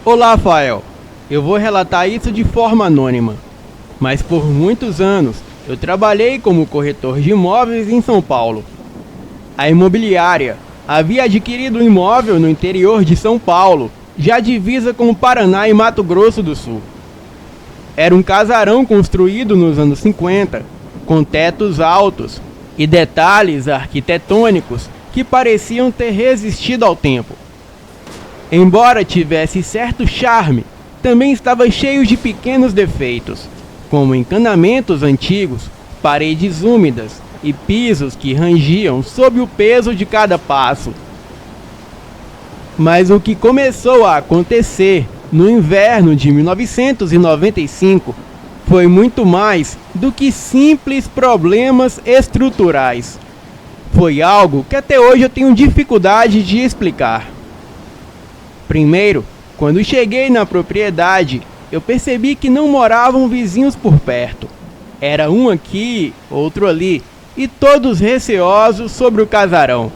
Olá, Rafael. Eu vou relatar isso de forma anônima, mas por muitos anos eu trabalhei como corretor de imóveis em São Paulo. A imobiliária havia adquirido um imóvel no interior de São Paulo, já divisa com o Paraná e Mato Grosso do Sul. Era um casarão construído nos anos 50, com tetos altos e detalhes arquitetônicos que pareciam ter resistido ao tempo. Embora tivesse certo charme, também estava cheio de pequenos defeitos, como encanamentos antigos, paredes úmidas e pisos que rangiam sob o peso de cada passo. Mas o que começou a acontecer no inverno de 1995 foi muito mais do que simples problemas estruturais. Foi algo que até hoje eu tenho dificuldade de explicar. Primeiro, quando cheguei na propriedade, eu percebi que não moravam vizinhos por perto. Era um aqui, outro ali, e todos receosos sobre o casarão.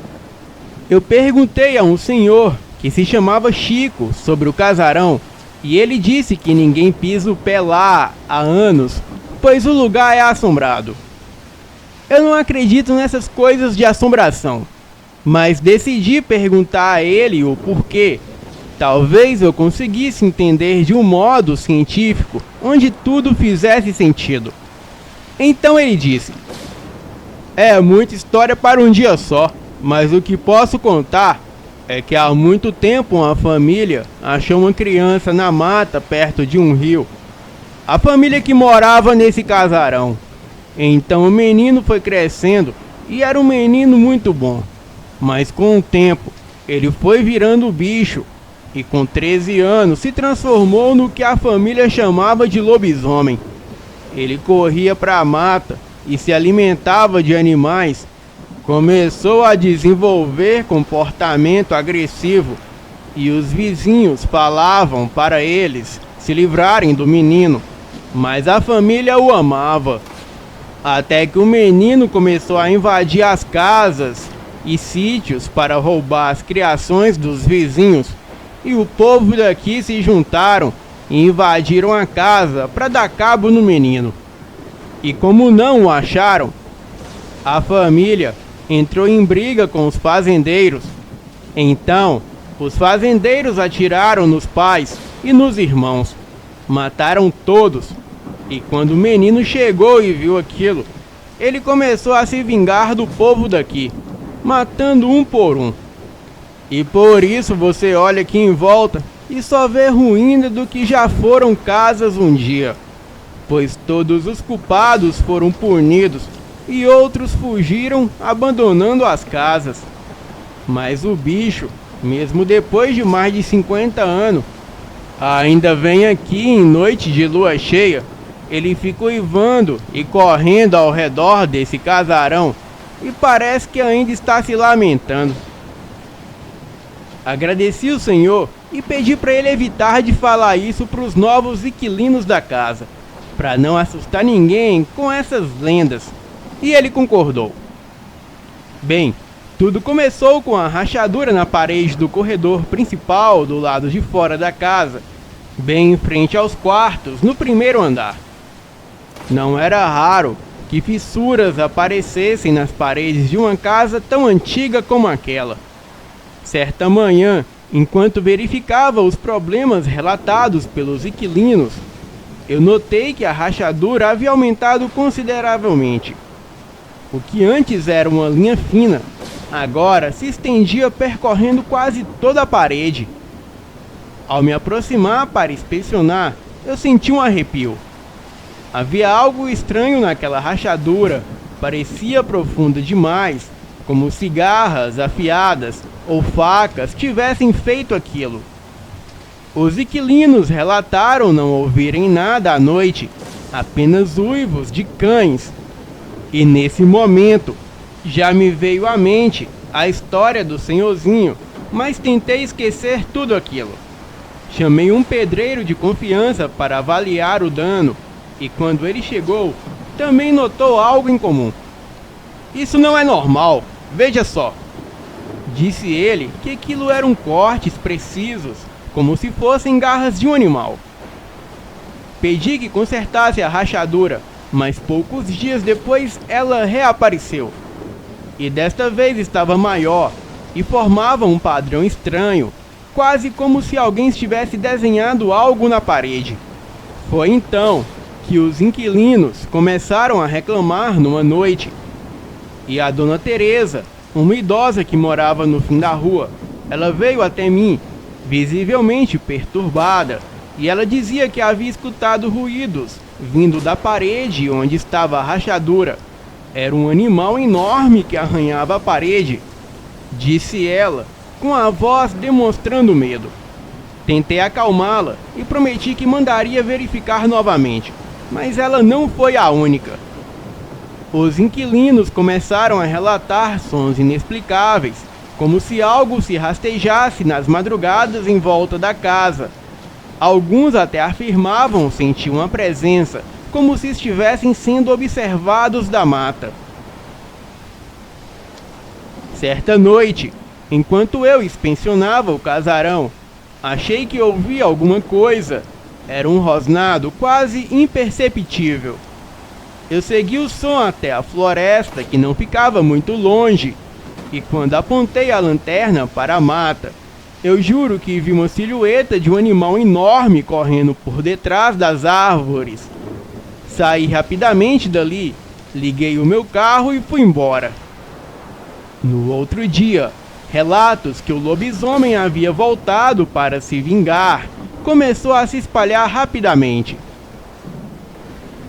Eu perguntei a um senhor, que se chamava Chico, sobre o casarão, e ele disse que ninguém pisa o pé lá há anos, pois o lugar é assombrado. Eu não acredito nessas coisas de assombração, mas decidi perguntar a ele o porquê. Talvez eu conseguisse entender de um modo científico, onde tudo fizesse sentido. Então ele disse: "É muita história para um dia só, mas o que posso contar é que há muito tempo uma família achou uma criança na mata perto de um rio. A família que morava nesse casarão. Então o menino foi crescendo e era um menino muito bom. Mas com o tempo ele foi virando bicho e com 13 anos se transformou no que a família chamava de lobisomem. Ele corria para a mata e se alimentava de animais. Começou a desenvolver comportamento agressivo e os vizinhos falavam para eles se livrarem do menino, mas a família o amava. Até que o menino começou a invadir as casas e sítios para roubar as criações dos vizinhos, e o povo daqui se juntaram e invadiram a casa para dar cabo no menino. E como não o acharam, a família entrou em briga com os fazendeiros. Então, os fazendeiros atiraram nos pais e nos irmãos. Mataram todos. E quando o menino chegou e viu aquilo, ele começou a se vingar do povo daqui, matando um por um. E por isso você olha aqui em volta e só vê ruína do que já foram casas um dia. Pois todos os culpados foram punidos e outros fugiram abandonando as casas. Mas o bicho, mesmo depois de mais de 50 anos, ainda vem aqui em noite de lua cheia. Ele fica uivando e correndo ao redor desse casarão e parece que ainda está se lamentando. Agradeci o senhor e pedi para ele evitar de falar isso para os novos inquilinos da casa, para não assustar ninguém com essas lendas. E ele concordou. Bem, tudo começou com a rachadura na parede do corredor principal do lado de fora da casa, bem em frente aos quartos, no primeiro andar. Não era raro que fissuras aparecessem nas paredes de uma casa tão antiga como aquela. Certa manhã, enquanto verificava os problemas relatados pelos inquilinos, eu notei que a rachadura havia aumentado consideravelmente. O que antes era uma linha fina, agora se estendia percorrendo quase toda a parede. Ao me aproximar para inspecionar, eu senti um arrepio. Havia algo estranho naquela rachadura, parecia profunda demais, como se garras afiadas ou facas tivessem feito aquilo. Os inquilinos relataram não ouvirem nada à noite, apenas uivos de cães. E nesse momento, já me veio à mente a história do senhorzinho, mas tentei esquecer tudo aquilo. Chamei um pedreiro de confiança para avaliar o dano, e quando ele chegou, também notou algo incomum. "Isso não é normal, veja só", disse ele que aquilo eram cortes precisos, como se fossem garras de um animal. Pedi que consertasse a rachadura, mas poucos dias depois ela reapareceu. E desta vez estava maior e formava um padrão estranho, quase como se alguém estivesse desenhando algo na parede. Foi então que os inquilinos começaram a reclamar numa noite. E a dona Teresa, uma idosa que morava no fim da rua, ela veio até mim, visivelmente perturbada, e ela dizia que havia escutado ruídos vindo da parede onde estava a rachadura. Era um animal enorme que arranhava a parede, disse ela, com a voz demonstrando medo. Tentei acalmá-la e prometi que mandaria verificar novamente, mas ela não foi a única. Os inquilinos começaram a relatar sons inexplicáveis, como se algo se rastejasse nas madrugadas em volta da casa. Alguns até afirmavam sentir uma presença, como se estivessem sendo observados da mata. Certa noite, enquanto eu inspecionava o casarão, achei que ouvi alguma coisa. Era um rosnado quase imperceptível. Eu segui o som até a floresta, que não ficava muito longe, e quando apontei a lanterna para a mata, eu juro que vi uma silhueta de um animal enorme correndo por detrás das árvores. Saí rapidamente dali, liguei o meu carro e fui embora. No outro dia, relatos que o lobisomem havia voltado para se vingar começou a se espalhar rapidamente.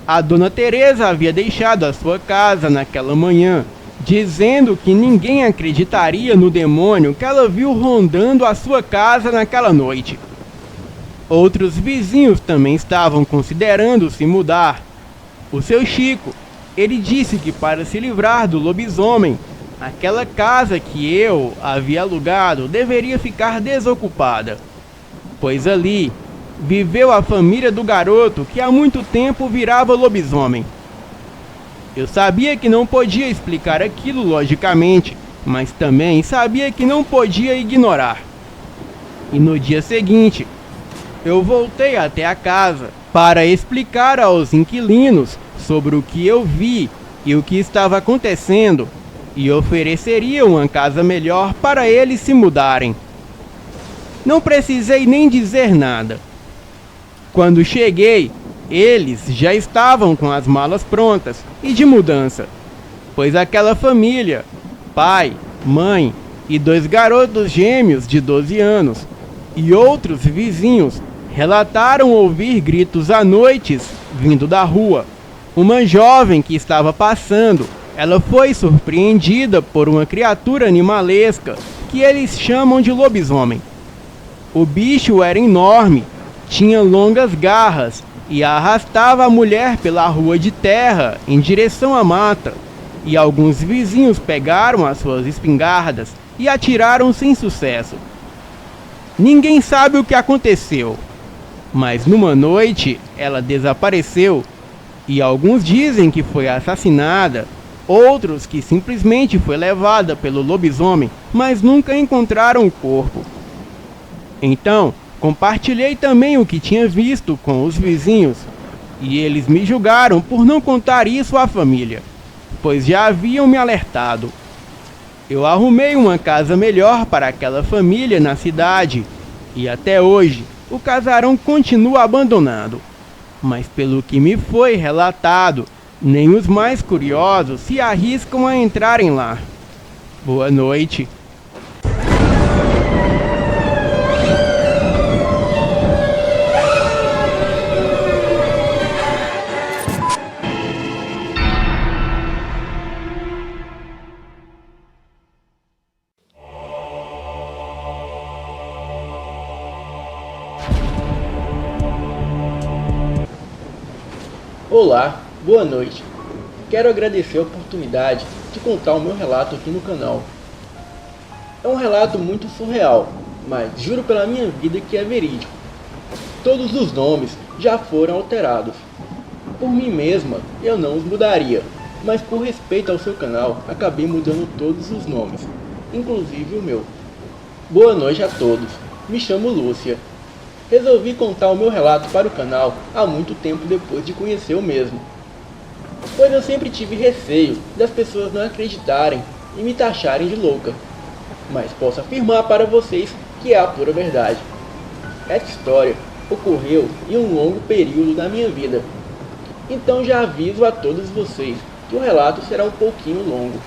A dona Teresa havia deixado a sua casa naquela manhã, dizendo que ninguém acreditaria no demônio que ela viu rondando a sua casa naquela noite. Outros vizinhos também estavam considerando se mudar. O seu Chico, ele disse que para se livrar do lobisomem, aquela casa que eu havia alugado deveria ficar desocupada, pois ali viveu a família do garoto que há muito tempo virava lobisomem. Eu sabia que não podia explicar aquilo logicamente, mas também sabia que não podia ignorar. E no dia seguinte, eu voltei até a casa para explicar aos inquilinos sobre o que eu vi e o que estava acontecendo, e ofereceria uma casa melhor para eles se mudarem. Não precisei nem dizer nada. Quando cheguei, eles já estavam com as malas prontas e de mudança, pois aquela família, pai, mãe e 2 garotos gêmeos de 12 anos e outros vizinhos relataram ouvir gritos à noite vindo da rua. Uma jovem que estava passando, ela foi surpreendida por uma criatura animalesca que eles chamam de lobisomem. O bicho era enorme, tinha longas garras e arrastava a mulher pela rua de terra em direção à mata, e alguns vizinhos pegaram as suas espingardas e atiraram sem sucesso. Ninguém sabe o que aconteceu, mas numa noite ela desapareceu, e alguns dizem que foi assassinada, outros que simplesmente foi levada pelo lobisomem, mas nunca encontraram o corpo. Então, compartilhei também o que tinha visto com os vizinhos, e eles me julgaram por não contar isso à família, pois já haviam me alertado. Eu arrumei uma casa melhor para aquela família na cidade, e até hoje o casarão continua abandonado. Mas pelo que me foi relatado, nem os mais curiosos se arriscam a entrarem lá. Boa noite. Olá, boa noite. Quero agradecer a oportunidade de contar o meu relato aqui no canal. É um relato muito surreal, mas juro pela minha vida que é verídico. Todos os nomes já foram alterados. Por mim mesma, eu não os mudaria, mas por respeito ao seu canal, acabei mudando todos os nomes, inclusive o meu. Boa noite a todos. Me chamo Lúcia Resolvi contar o meu relato para o canal há muito tempo depois de conhecer o mesmo, pois eu sempre tive receio das pessoas não acreditarem e me taxarem de louca. Mas posso afirmar para vocês que é a pura verdade. Essa história ocorreu em um longo período da minha vida, então já aviso a todos vocês que o relato será um pouquinho longo.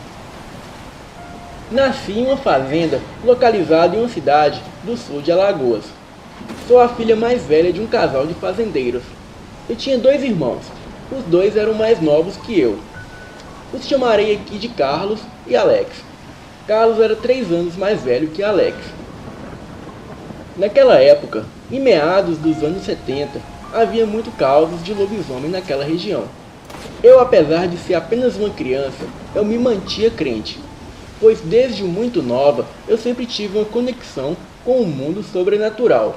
Nasci em uma fazenda localizada em uma cidade do sul de Alagoas. Sou a filha mais velha de um casal de fazendeiros. Eu tinha 2 irmãos, os 2 eram mais novos que eu. Os chamarei aqui de Carlos e Alex. Carlos era 3 anos mais velho que Alex. Naquela época, em meados dos anos 70, havia muito casos de lobisomem naquela região. Eu, apesar de ser apenas uma criança, eu me mantia crente, pois desde muito nova eu sempre tive uma conexão com o mundo sobrenatural.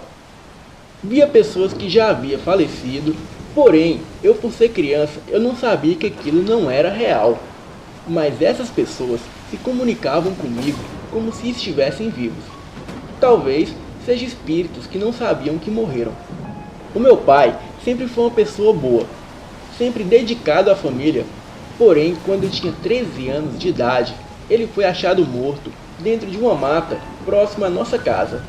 Via pessoas que já haviam falecido, porém, eu por ser criança, eu não sabia que aquilo não era real. Mas essas pessoas se comunicavam comigo como se estivessem vivos. Talvez seja espíritos que não sabiam que morreram. O meu pai sempre foi uma pessoa boa, sempre dedicado à família, porém, quando eu tinha 13 anos de idade, ele foi achado morto dentro de uma mata próxima à nossa casa.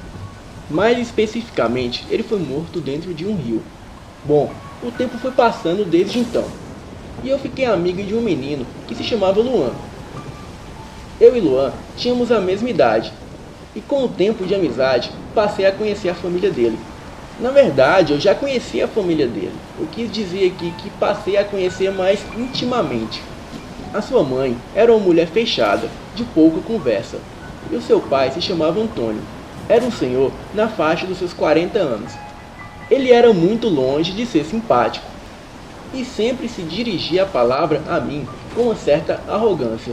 Mais especificamente, ele foi morto dentro de um rio. Bom, o tempo foi passando desde então, e eu fiquei amiga de um menino que se chamava Luan. Eu e Luan tínhamos a mesma idade, e com o tempo de amizade, passei a conhecer a família dele. Na verdade, eu já conhecia a família dele. Eu quis dizer aqui que passei a conhecer mais intimamente. A sua mãe era uma mulher fechada, de pouca conversa, e o seu pai se chamava Antônio. Era um senhor na faixa dos seus 40 anos. Ele era muito longe de ser simpático, e sempre se dirigia a palavra a mim com uma certa arrogância.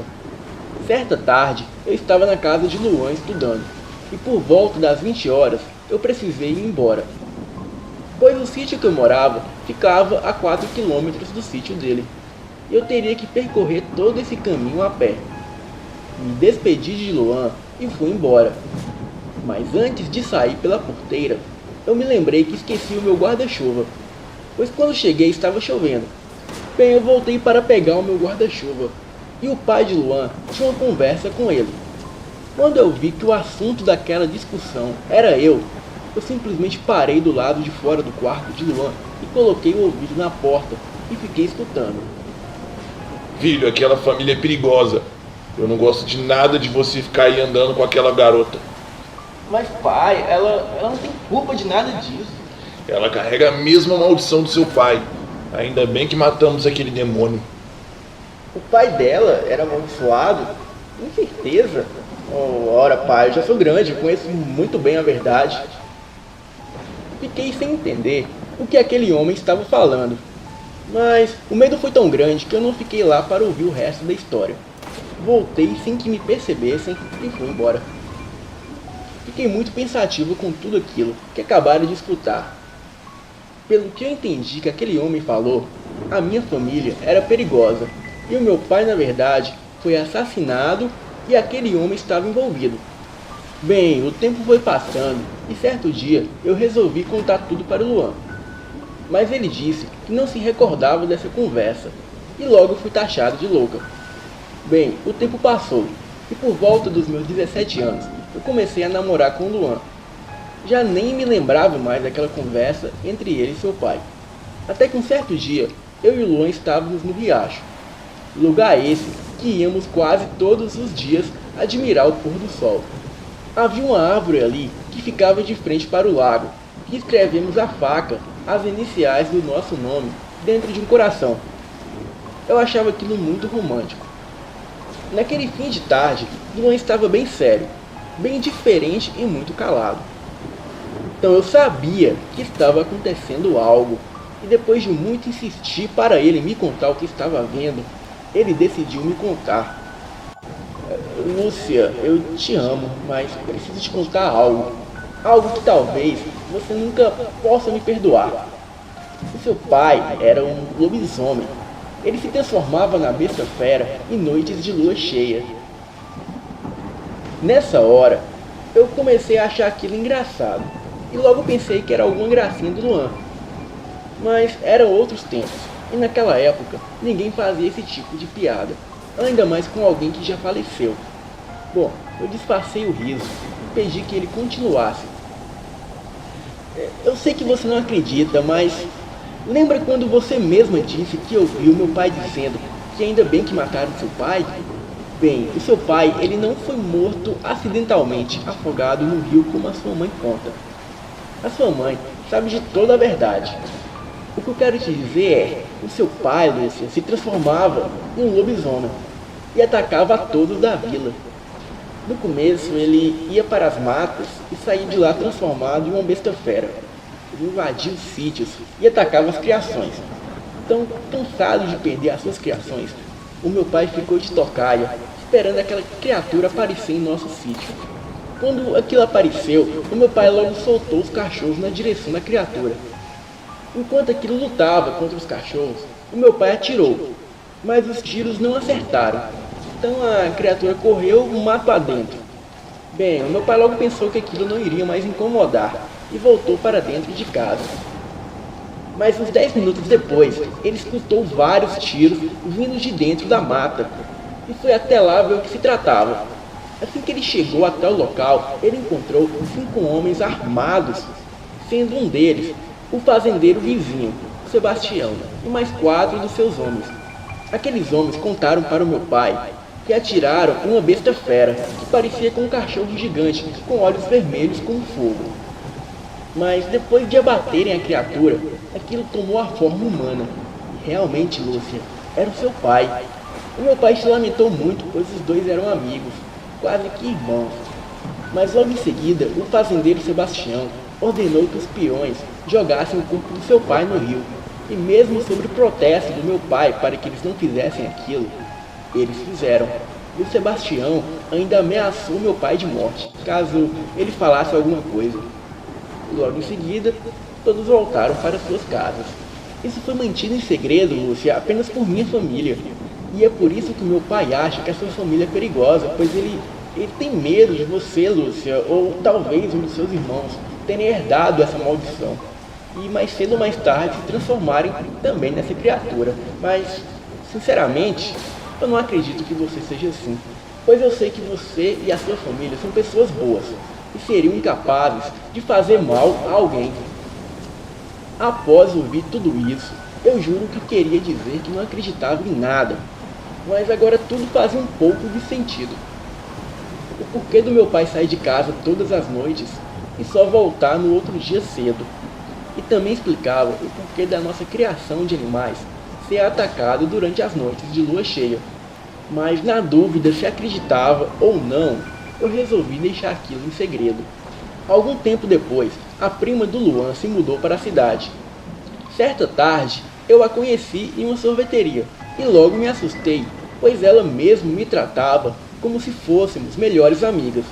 Certa tarde, eu estava na casa de Luan estudando, e por volta das 20 horas, eu precisei ir embora, pois o sítio que eu morava ficava a 4 quilômetros do sítio dele, e eu teria que percorrer todo esse caminho a pé. Me despedi de Luan e fui embora. Mas antes de sair pela porteira, eu me lembrei que esqueci o meu guarda-chuva, pois quando cheguei estava chovendo. Bem, eu voltei para pegar o meu guarda-chuva, e o pai de Luan tinha uma conversa com ele. Quando eu vi que o assunto daquela discussão era eu simplesmente parei do lado de fora do quarto de Luan e coloquei o ouvido na porta e fiquei escutando. Filho, aquela família é perigosa. Eu não gosto de nada de você ficar aí andando com aquela garota. Mas pai, ela não tem culpa de nada disso. Ela carrega a mesma maldição do seu pai. Ainda bem que matamos aquele demônio. O pai dela era amaldiçoado? Com certeza. Ora pai, eu já sou grande, eu conheço muito bem a verdade. Fiquei sem entender o que aquele homem estava falando. Mas o medo foi tão grande que eu não fiquei lá para ouvir o resto da história. Voltei sem que me percebessem e fui embora. Fiquei muito pensativo com tudo aquilo que acabaram de escutar. Pelo que eu entendi que aquele homem falou, a minha família era perigosa e o meu pai, na verdade, foi assassinado e aquele homem estava envolvido. Bem, o tempo foi passando e certo dia eu resolvi contar tudo para o Luan. Mas ele disse que não se recordava dessa conversa e logo fui taxado de louca. Bem, o tempo passou e por volta dos meus 17 anos eu comecei a namorar com o Luan. Já nem me lembrava mais daquela conversa entre ele e seu pai. Até que um certo dia eu e o Luan estávamos no riacho. Lugar esse que íamos quase todos os dias admirar o pôr do sol. Havia uma árvore ali que ficava de frente para o lago, e escrevemos a faca as iniciais do nosso nome dentro de um coração. Eu achava aquilo muito romântico. Naquele fim de tarde, Luan estava bem sério, bem diferente e muito calado. Então eu sabia que estava acontecendo algo, e depois de muito insistir para ele me contar o que estava vendo, ele decidiu me contar. Lúcia, eu te amo, mas preciso te contar algo. Algo que talvez você nunca possa me perdoar. O seu pai era um lobisomem. Ele se transformava na besta fera em noites de lua cheia. Nessa hora, eu comecei a achar aquilo engraçado. e logo pensei que era alguma gracinha do Luan. Mas eram outros tempos, e naquela época ninguém fazia esse tipo de piada, ainda mais com alguém que já faleceu. Bom, eu disfarcei o riso e pedi que ele continuasse. Eu sei que você não acredita, mas lembra quando você mesma disse que ouviu meu pai dizendo que ainda bem que mataram seu pai? Bem, o seu pai, ele não foi morto acidentalmente, afogado no rio como a sua mãe conta. A sua mãe sabe de toda a verdade. O que eu quero te dizer é, o seu pai, Lúcia, se transformava em um lobisomem e atacava a todos da vila. No começo, ele ia para as matas e saía de lá transformado em uma besta fera. Ele invadia os sítios e atacava as criações. Então, cansado de perder as suas criações, o meu pai ficou de tocaia, esperando aquela criatura aparecer em nosso sítio. Quando aquilo apareceu, o meu pai logo soltou os cachorros na direção da criatura. Enquanto aquilo lutava contra os cachorros, o meu pai atirou, mas os tiros não acertaram. Então a criatura correu o mato adentro. Bem, o meu pai logo pensou que aquilo não iria mais incomodar e voltou para dentro de casa. Mas uns 10 minutos depois, ele escutou vários tiros vindo de dentro da mata e foi até lá ver o que se tratava. Assim que ele chegou até o local, ele encontrou 5 homens armados, sendo um deles o fazendeiro vizinho, Sebastião, e mais 4 dos seus homens. Aqueles homens contaram para o meu pai que atiraram uma besta fera, que parecia com um cachorro gigante, com olhos vermelhos como fogo. Mas depois de abaterem a criatura, aquilo tomou a forma humana. E realmente, Lúcia, era o seu pai. O meu pai se lamentou muito, pois os dois eram amigos, quase que irmãos. Mas logo em seguida, o fazendeiro Sebastião ordenou que os peões jogassem o corpo do seu pai no rio. E mesmo sobre o protesto do meu pai para que eles não fizessem aquilo, eles fizeram. E o Sebastião ainda ameaçou meu pai de morte, caso ele falasse alguma coisa. Logo em seguida, todos voltaram para suas casas. Isso foi mantido em segredo, Lúcia, apenas por minha família. E é por isso que meu pai acha que a sua família é perigosa, pois ele tem medo de você, Lúcia, ou talvez um dos seus irmãos terem herdado essa maldição. E mais cedo ou mais tarde se transformarem também nessa criatura. Mas, sinceramente, eu não acredito que você seja assim, pois eu sei que você e a sua família são pessoas boas e seriam incapazes de fazer mal a alguém. Após ouvir tudo isso, eu juro que queria dizer que não acreditava em nada, mas agora tudo fazia um pouco de sentido. O porquê do meu pai sair de casa todas as noites e só voltar no outro dia cedo. E também explicava o porquê da nossa criação de animais ser atacado durante as noites de lua cheia. Mas na dúvida se acreditava ou não, eu resolvi deixar aquilo em segredo. Algum tempo depois, a prima do Luan se mudou para a cidade. Certa tarde, eu a conheci em uma sorveteria e logo me assustei, pois ela mesmo me tratava como se fôssemos melhores amigas.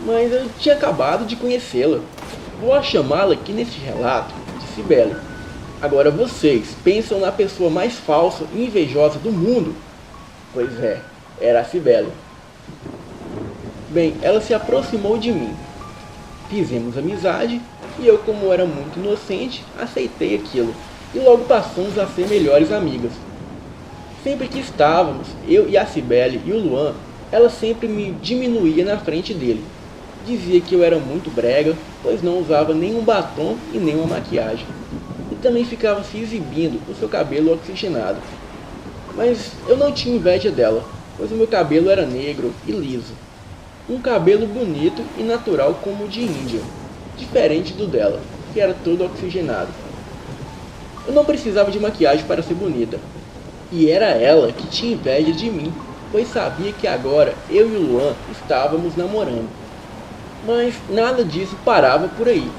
Mas eu tinha acabado de conhecê-la. Vou chamá-la aqui neste relato de Cibele. Agora vocês pensam na pessoa mais falsa e invejosa do mundo? Pois é, era a Cibele. Bem, ela se aproximou de mim. Fizemos amizade e eu, como era muito inocente, aceitei aquilo e logo passamos a ser melhores amigas. Sempre que estávamos, eu e a Cibele e o Luan, ela sempre me diminuía na frente dele. Dizia que eu era muito brega, pois não usava nenhum batom e nenhuma maquiagem. E também ficava se exibindo com seu cabelo oxigenado. Mas eu não tinha inveja dela, pois o meu cabelo era negro e liso. Um cabelo bonito e natural como o de índia, diferente do dela, que era todo oxigenado. Eu não precisava de maquiagem para ser bonita. E era ela que tinha inveja de mim, pois sabia que agora eu e o Luan estávamos namorando. Mas nada disso parava por aí,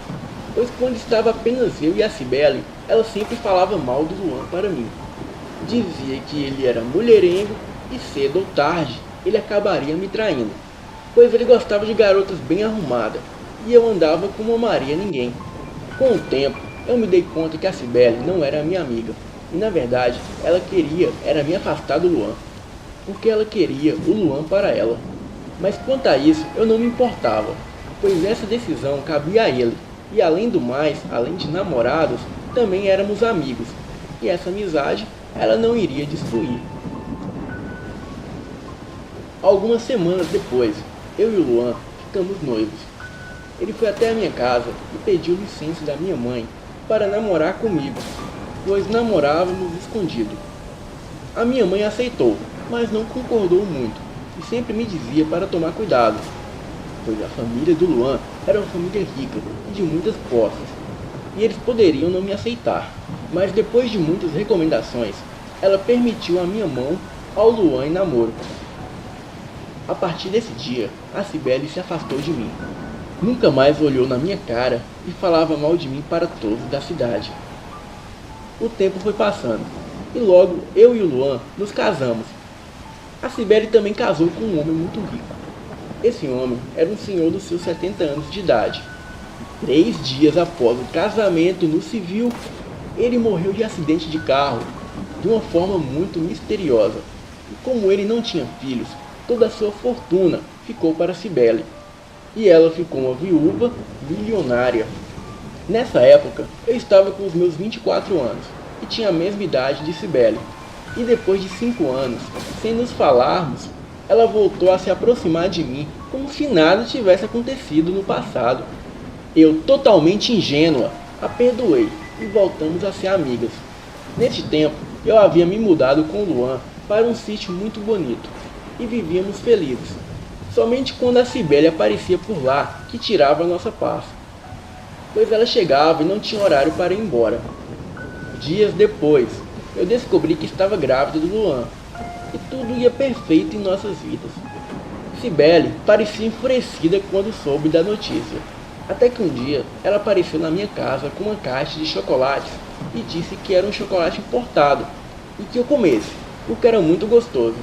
pois quando estava apenas eu e a Cibele, ela sempre falava mal do Luan para mim. Dizia que ele era mulherengo e cedo ou tarde ele acabaria me traindo, pois ele gostava de garotas bem arrumadas e eu andava como uma Maria ninguém. Com o tempo, eu me dei conta que a Cibele não era minha amiga e na verdade ela queria era me afastar do Luan, porque ela queria o Luan para ela. Mas quanto a isso eu não me importava, pois essa decisão cabia a ele, E além do mais, além de namorados, também éramos amigos. E essa amizade, ela não iria destruir. Algumas semanas depois, eu e o Luan ficamos noivos. Ele foi até a minha casa e pediu licença da minha mãe para namorar comigo, pois namorávamos escondido. A minha mãe aceitou, mas não concordou muito e sempre me dizia para tomar cuidado, pois a família do Luan era uma família rica e de muitas posses, e eles poderiam não me aceitar. Mas depois de muitas recomendações, ela permitiu a minha mão ao Luan em namoro. A partir desse dia, a Cibele se afastou de mim. Nunca mais olhou na minha cara e falava mal de mim para todos da cidade. O tempo foi passando, e logo eu e o Luan nos casamos. A Cibele também casou com um homem muito rico. Esse homem era um senhor dos seus 70 anos de idade. 3 dias após o casamento no civil, ele morreu de acidente de carro, de uma forma muito misteriosa. E como ele não tinha filhos, toda a sua fortuna ficou para Cibele. E ela ficou uma viúva milionária. Nessa época, eu estava com os meus 24 anos e tinha a mesma idade de Cibele. E depois de 5 anos, sem nos falarmos, ela voltou a se aproximar de mim como se nada tivesse acontecido no passado. Eu, totalmente ingênua, a perdoei e voltamos a ser amigas. Neste tempo, eu havia me mudado com o Luan para um sítio muito bonito e vivíamos felizes. Somente quando a Cibele aparecia por lá que tirava a nossa paz, pois ela chegava e não tinha horário para ir embora. Dias depois, eu descobri que estava grávida do Luan e tudo ia perfeito em nossas vidas. Cibele parecia enfurecida quando soube da notícia, até que um dia ela apareceu na minha casa com uma caixa de chocolates e disse que era um chocolate importado e que eu comesse, porque era muito gostoso.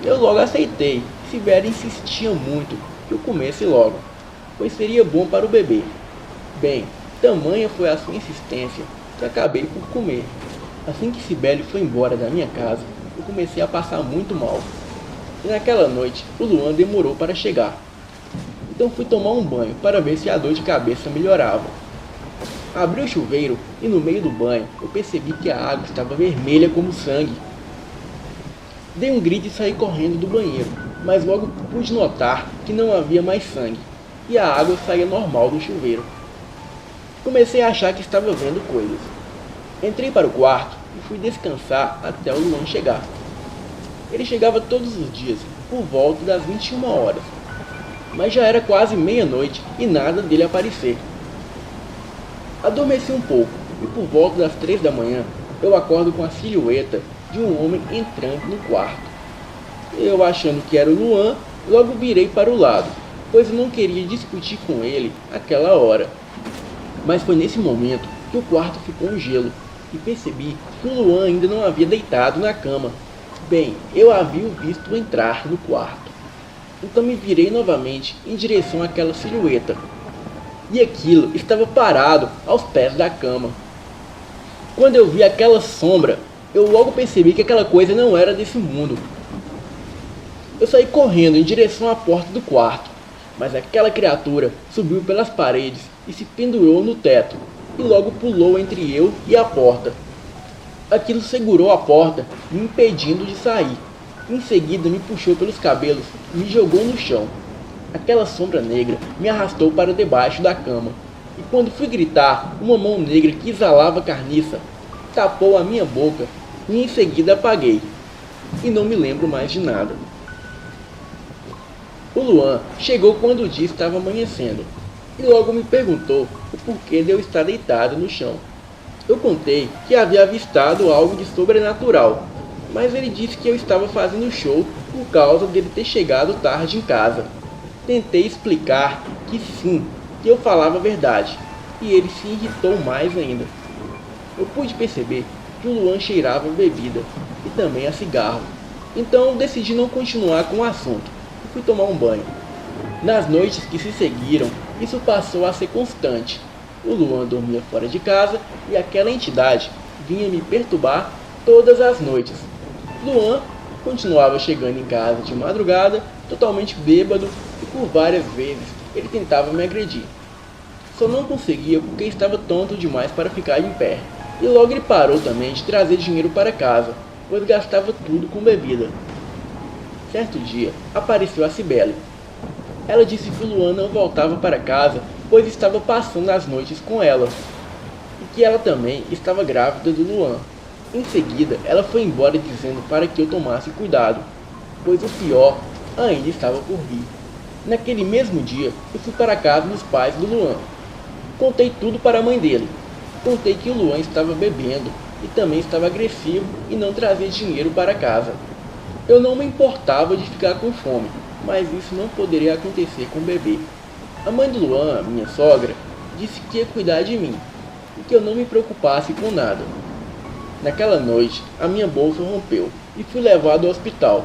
Eu logo aceitei. Cibele insistia muito que eu comesse logo, pois seria bom para o bebê. Bem, tamanha foi a sua insistência que acabei por comer. Assim que Cibele foi embora da minha casa, eu comecei a passar muito mal. E naquela noite, o Luan demorou para chegar. Então fui tomar um banho para ver se a dor de cabeça melhorava. Abri o chuveiro e no meio do banho eu percebi que a água estava vermelha como sangue. Dei um grito e saí correndo do banheiro, mas logo pude notar que não havia mais sangue e a água saía normal do chuveiro. Comecei a achar que estava vendo coisas. Entrei para o quarto e fui descansar até o Luan chegar. Ele chegava todos os dias, por volta das 21 horas, mas já era quase meia-noite e nada dele aparecer. Adormeci um pouco e por volta das 3 da manhã eu acordo com a silhueta de um homem entrando no quarto. Eu, achando que era o Luan, logo virei para o lado, pois eu não queria discutir com ele aquela hora. Mas foi nesse momento que o quarto ficou um gelo e percebi que o Luan ainda não havia deitado na cama. Bem, eu havia o visto entrar no quarto. Então me virei novamente em direção àquela silhueta. E aquilo estava parado aos pés da cama. Quando eu vi aquela sombra, eu logo percebi que aquela coisa não era desse mundo. Eu saí correndo em direção à porta do quarto, mas aquela criatura subiu pelas paredes e se pendurou no teto, e logo pulou entre eu e a porta. Aquilo segurou a porta, me impedindo de sair. Em seguida me puxou pelos cabelos e me jogou no chão. Aquela sombra negra me arrastou para debaixo da cama, e quando fui gritar, uma mão negra que exalava carniça tapou a minha boca e em seguida apaguei, e não me lembro mais de nada. O Luan chegou quando o dia estava amanhecendo, e logo me perguntou o porquê de eu estar deitado no chão. Eu contei que havia avistado algo de sobrenatural, mas ele disse que eu estava fazendo show por causa dele ter chegado tarde em casa. Tentei explicar que sim, que eu falava a verdade, e ele se irritou mais ainda. Eu pude perceber que o Luan cheirava a bebida e também a cigarro, então decidi não continuar com o assunto e fui tomar um banho. Nas noites que se seguiram, isso passou a ser constante. O Luan dormia fora de casa e aquela entidade vinha me perturbar todas as noites. Luan continuava chegando em casa de madrugada, totalmente bêbado, e por várias vezes ele tentava me agredir. Só não conseguia porque estava tonto demais para ficar em pé. E logo ele parou também de trazer dinheiro para casa, pois gastava tudo com bebida. Certo dia, apareceu a Cibele. Ela disse que o Luan não voltava para casa, pois estava passando as noites com ela, e que ela também estava grávida do Luan. Em seguida, ela foi embora dizendo para que eu tomasse cuidado, pois o pior ainda estava por vir. Naquele mesmo dia, eu fui para a casa dos pais do Luan. Contei tudo para a mãe dele. Contei que o Luan estava bebendo e também estava agressivo e não trazia dinheiro para casa. Eu não me importava de ficar com fome, mas isso não poderia acontecer com o bebê. A mãe do Luan, minha sogra, disse que ia cuidar de mim e que eu não me preocupasse com nada. Naquela noite, a minha bolsa rompeu e fui levado ao hospital.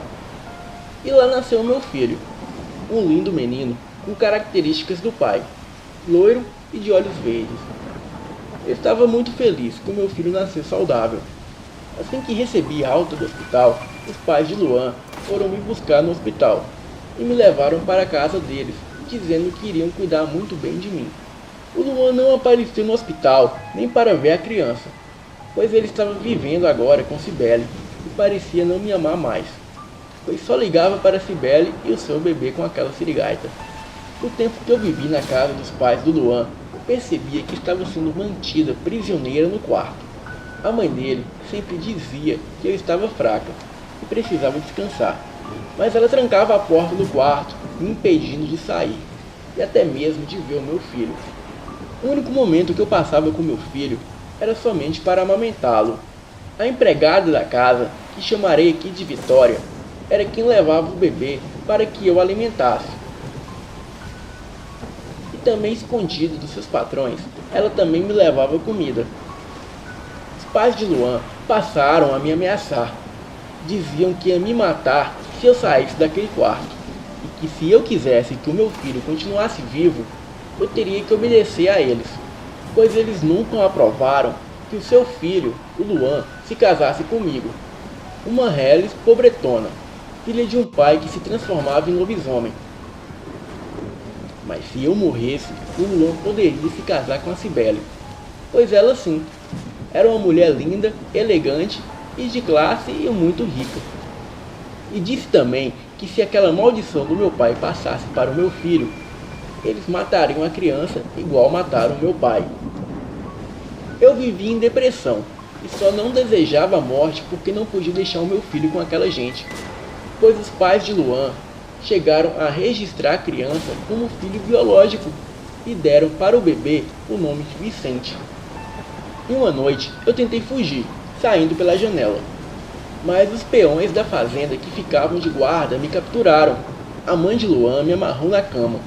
E lá nasceu meu filho, um lindo menino com características do pai, loiro e de olhos verdes. Eu estava muito feliz que o meu filho nasceu saudável. Assim que recebi a alta do hospital, os pais de Luan foram me buscar no hospital e me levaram para a casa deles, dizendo que iriam cuidar muito bem de mim. O Luan não apareceu no hospital nem para ver a criança, pois ele estava vivendo agora com Cibele e parecia não me amar mais, pois só ligava para Cibele e o seu bebê com aquela sirigaita. O tempo que eu vivi na casa dos pais do Luan, eu percebia que estava sendo mantida prisioneira no quarto. A mãe dele sempre dizia que eu estava fraca e precisava descansar, mas ela trancava a porta do quarto, me impedindo de sair e até mesmo de ver o meu filho. O único momento que eu passava com meu filho era somente para amamentá-lo. A empregada da casa, que chamarei aqui de Vitória, era quem levava o bebê para que eu o alimentasse. E também escondida dos seus patrões, ela também me levava comida. Os pais de Luan passaram a me ameaçar. Diziam que ia me matar se eu saísse daquele quarto, e que se eu quisesse que o meu filho continuasse vivo, eu teria que obedecer a eles, pois eles nunca aprovaram que o seu filho, o Luan, se casasse comigo, uma Reles pobretona, filha de um pai que se transformava em lobisomem. Mas se eu morresse, o Luan poderia se casar com a Cibele, pois ela sim, era uma mulher linda, elegante e de classe e muito rica. E disse também que se aquela maldição do meu pai passasse para o meu filho, eles matariam a criança igual mataram meu pai. Eu vivia em depressão e só não desejava a morte porque não podia deixar o meu filho com aquela gente, pois os pais de Luan chegaram a registrar a criança como filho biológico e deram para o bebê o nome de Vicente. E uma noite eu tentei fugir, saindo pela janela, mas os peões da fazenda que ficavam de guarda me capturaram. A mãe de Luan me amarrou na cama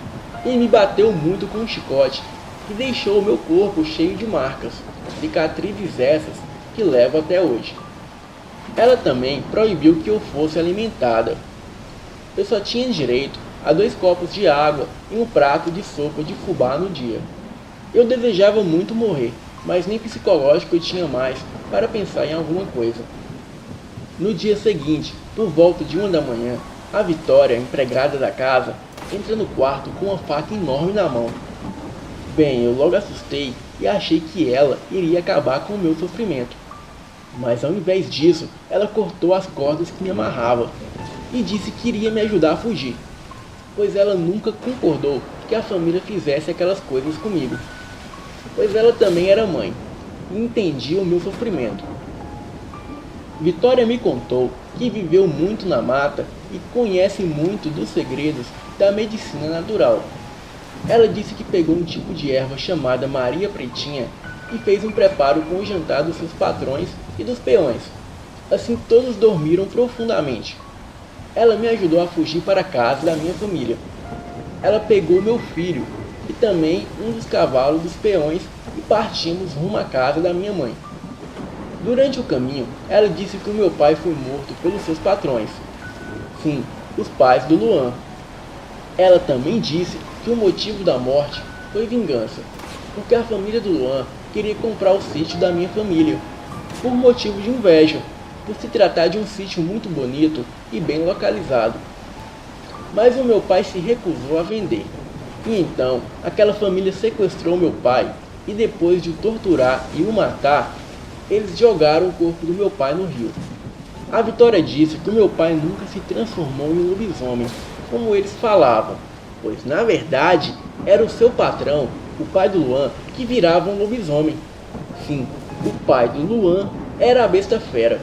e me bateu muito com um chicote que deixou o meu corpo cheio de marcas, cicatrizes essas que levo até hoje. Ela também proibiu que eu fosse alimentada. Eu só tinha direito a 2 copos de água e um prato de sopa de fubá no dia. Eu desejava muito morrer, mas nem psicológico eu tinha mais para pensar em alguma coisa. No dia seguinte, por volta de 1 da manhã, a Vitória, empregada da casa, entra no quarto com uma faca enorme na mão. Bem, eu logo assustei e achei que ela iria acabar com o meu sofrimento. Mas ao invés disso, ela cortou as cordas que me amarravam e disse que iria me ajudar a fugir, pois ela nunca concordou que a família fizesse aquelas coisas comigo, pois ela também era mãe e entendia o meu sofrimento. Vitória me contou que viveu muito na mata e conhece muito dos segredos da medicina natural. Ela disse que pegou um tipo de erva chamada Maria Pretinha e fez um preparo com o jantar dos seus patrões e dos peões. Assim todos dormiram profundamente. Ela me ajudou a fugir para a casa da minha família. Ela pegou meu filho e também um dos cavalos dos peões e partimos rumo à casa da minha mãe. Durante o caminho, ela disse que o meu pai foi morto pelos seus patrões. Sim, os pais do Luan. Ela também disse que o motivo da morte foi vingança, porque a família do Luan queria comprar o sítio da minha família, por motivo de inveja, por se tratar de um sítio muito bonito e bem localizado. Mas o meu pai se recusou a vender. E então, aquela família sequestrou meu pai e depois de o torturar e o matar, eles jogaram o corpo do meu pai no rio. A Vitória disse que o meu pai nunca se transformou em um lobisomem, como eles falavam, pois na verdade era o seu patrão, o pai do Luan, que virava um lobisomem. Sim, o pai do Luan era a besta fera.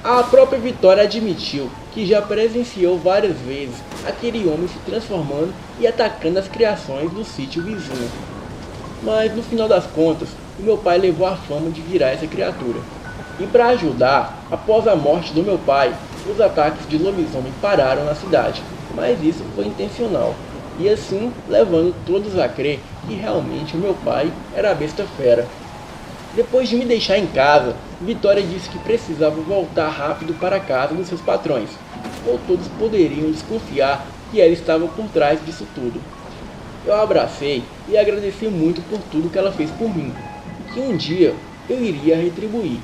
A própria Vitória admitiu que já presenciou várias vezes aquele homem se transformando e atacando as criações do sítio vizinho. Mas no final das contas, o meu pai levou a fama de virar essa criatura. E para ajudar, após a morte do meu pai, os ataques de lobisomem pararam na cidade, mas isso foi intencional, e assim levando todos a crer que realmente o meu pai era a besta fera. Depois de me deixar em casa, Vitória disse que precisava voltar rápido para a casa dos seus patrões, ou todos poderiam desconfiar que ela estava por trás disso tudo. Eu a abracei e agradeci muito por tudo que ela fez por mim, e que um dia eu iria retribuir.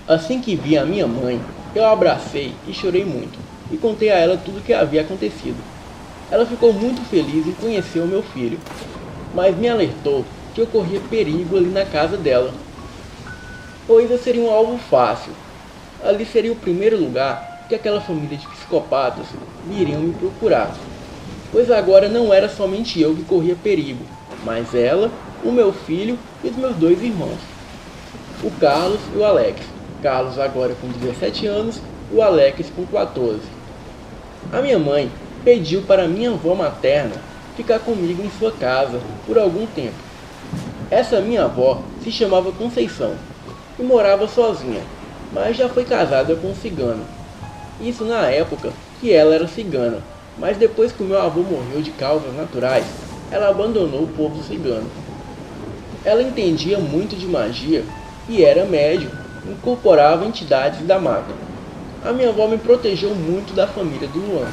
Assim que vi a minha mãe, eu a abracei e chorei muito, e contei a ela tudo o que havia acontecido. Ela ficou muito feliz em conhecer o meu filho, mas me alertou que eu corria perigo ali na casa dela, pois eu seria um alvo fácil. Ali seria o primeiro lugar que aquela família de psicopatas iriam me procurar, pois agora não era somente eu que corria perigo, mas ela, o meu filho e os meus 2 irmãos, o Carlos e o Alex. Carlos agora com 17 anos e o Alex com 14. A minha mãe pediu para minha avó materna ficar comigo em sua casa por algum tempo. Essa minha avó se chamava Conceição e morava sozinha, mas já foi casada com um cigano. Isso na época que ela era cigana, mas depois que o meu avô morreu de causas naturais, ela abandonou o povo cigano. Ela entendia muito de magia e era médium, incorporava entidades da mata. A minha avó me protegeu muito da família do Luan,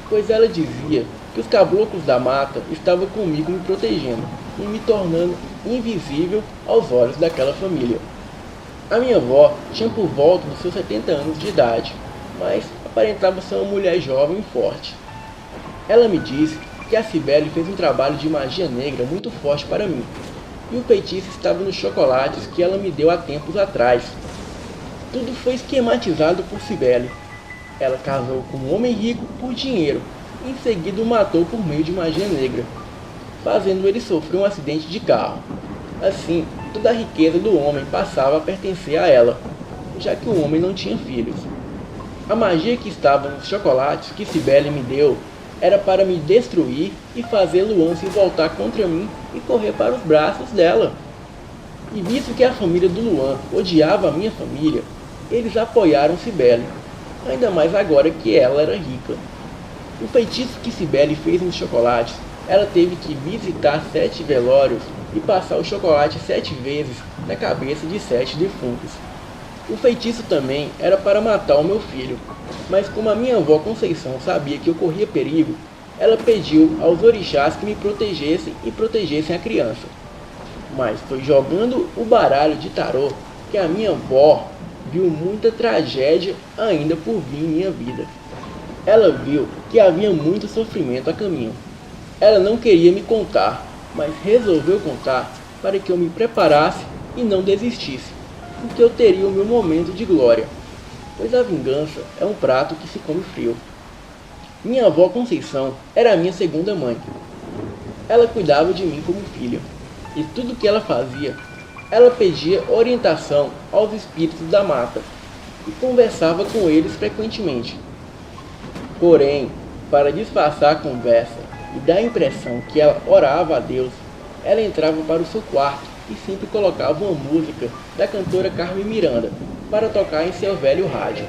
pois ela dizia que os caboclos da mata estavam comigo me protegendo e me tornando invisível aos olhos daquela família. A minha avó tinha por volta dos seus 70 anos de idade, mas aparentava ser uma mulher jovem e forte. Ela me disse que a Cibele fez um trabalho de magia negra muito forte para mim, e o feitiço estava nos chocolates que ela me deu há tempos atrás. Tudo foi esquematizado por Cibele. Ela casou com um homem rico por dinheiro e em seguida o matou por meio de magia negra, fazendo ele sofrer um acidente de carro. Assim, toda a riqueza do homem passava a pertencer a ela, já que o homem não tinha filhos. A magia que estava nos chocolates que Cibele me deu era para me destruir e fazer Luan se voltar contra mim e correr para os braços dela. E visto que a família do Luan odiava a minha família, eles apoiaram Cibele, ainda mais agora que ela era rica. O feitiço que Cibele fez nos chocolates, ela teve que visitar 7 velórios e passar o chocolate 7 vezes na cabeça de 7 defuntos. O feitiço também era para matar o meu filho, mas como a minha avó Conceição sabia que eu corria perigo, ela pediu aos orixás que me protegessem e protegessem a criança. Mas foi jogando o baralho de tarô que a minha avó viu muita tragédia ainda por vir em minha vida. Ela viu que havia muito sofrimento a caminho. Ela não queria me contar, mas resolveu contar para que eu me preparasse e não desistisse, porque eu teria o meu momento de glória, pois a vingança é um prato que se come frio. Minha avó Conceição era a minha segunda mãe. Ela cuidava de mim como filha, e tudo que ela fazia, ela pedia orientação aos espíritos da mata e conversava com eles frequentemente. Porém, para disfarçar a conversa e dar a impressão que ela orava a Deus, ela entrava para o seu quarto e sempre colocava uma música da cantora Carmen Miranda para tocar em seu velho rádio.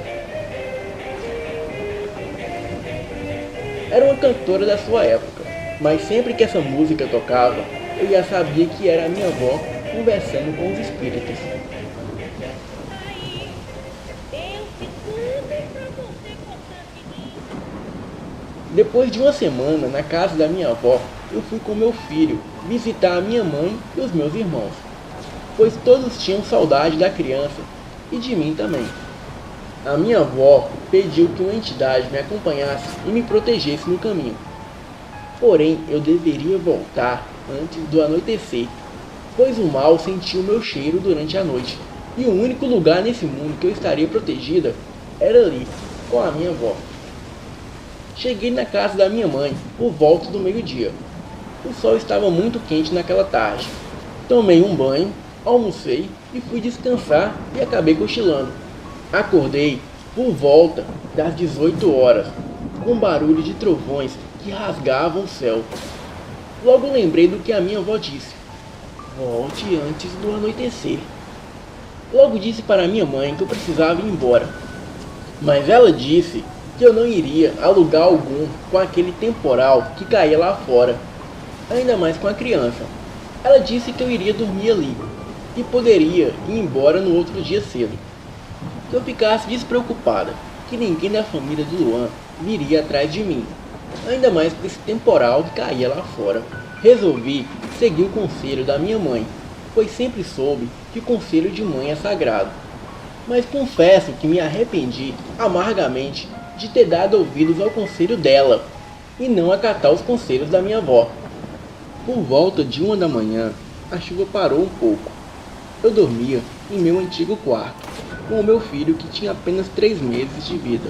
Era uma cantora da sua época, mas sempre que essa música tocava, eu já sabia que era a minha avó conversando com os espíritos. Depois de uma semana na casa da minha avó, eu fui com meu filho visitar a minha mãe e os meus irmãos, pois todos tinham saudade da criança e de mim também. A minha avó pediu que uma entidade me acompanhasse e me protegesse no caminho. Porém, eu deveria voltar antes do anoitecer, pois o mal sentiu meu cheiro durante a noite, e o único lugar nesse mundo que eu estaria protegida era ali, com a minha avó. Cheguei na casa da minha mãe por volta do meio-dia. O sol estava muito quente naquela tarde. Tomei um banho, almocei e fui descansar e acabei cochilando. Acordei por volta das 18 horas, com barulho de trovões que rasgavam o céu. Logo lembrei do que a minha avó disse: volte antes do anoitecer. Logo disse para minha mãe que eu precisava ir embora, mas ela disse que eu não iria a lugar algum com aquele temporal que caía lá fora, ainda mais com a criança. Ela disse que eu iria dormir ali e poderia ir embora no outro dia cedo. Que eu ficasse despreocupada, que ninguém da família do Luan viria atrás de mim, ainda mais com esse temporal que caía lá fora. Resolvi seguir o conselho da minha mãe, pois sempre soube que o conselho de mãe é sagrado. Mas confesso que me arrependi amargamente de ter dado ouvidos ao conselho dela e não acatar os conselhos da minha avó. Por volta de 1 da manhã, a chuva parou um pouco. Eu dormia em meu antigo quarto, com o meu filho que tinha apenas 3 meses de vida.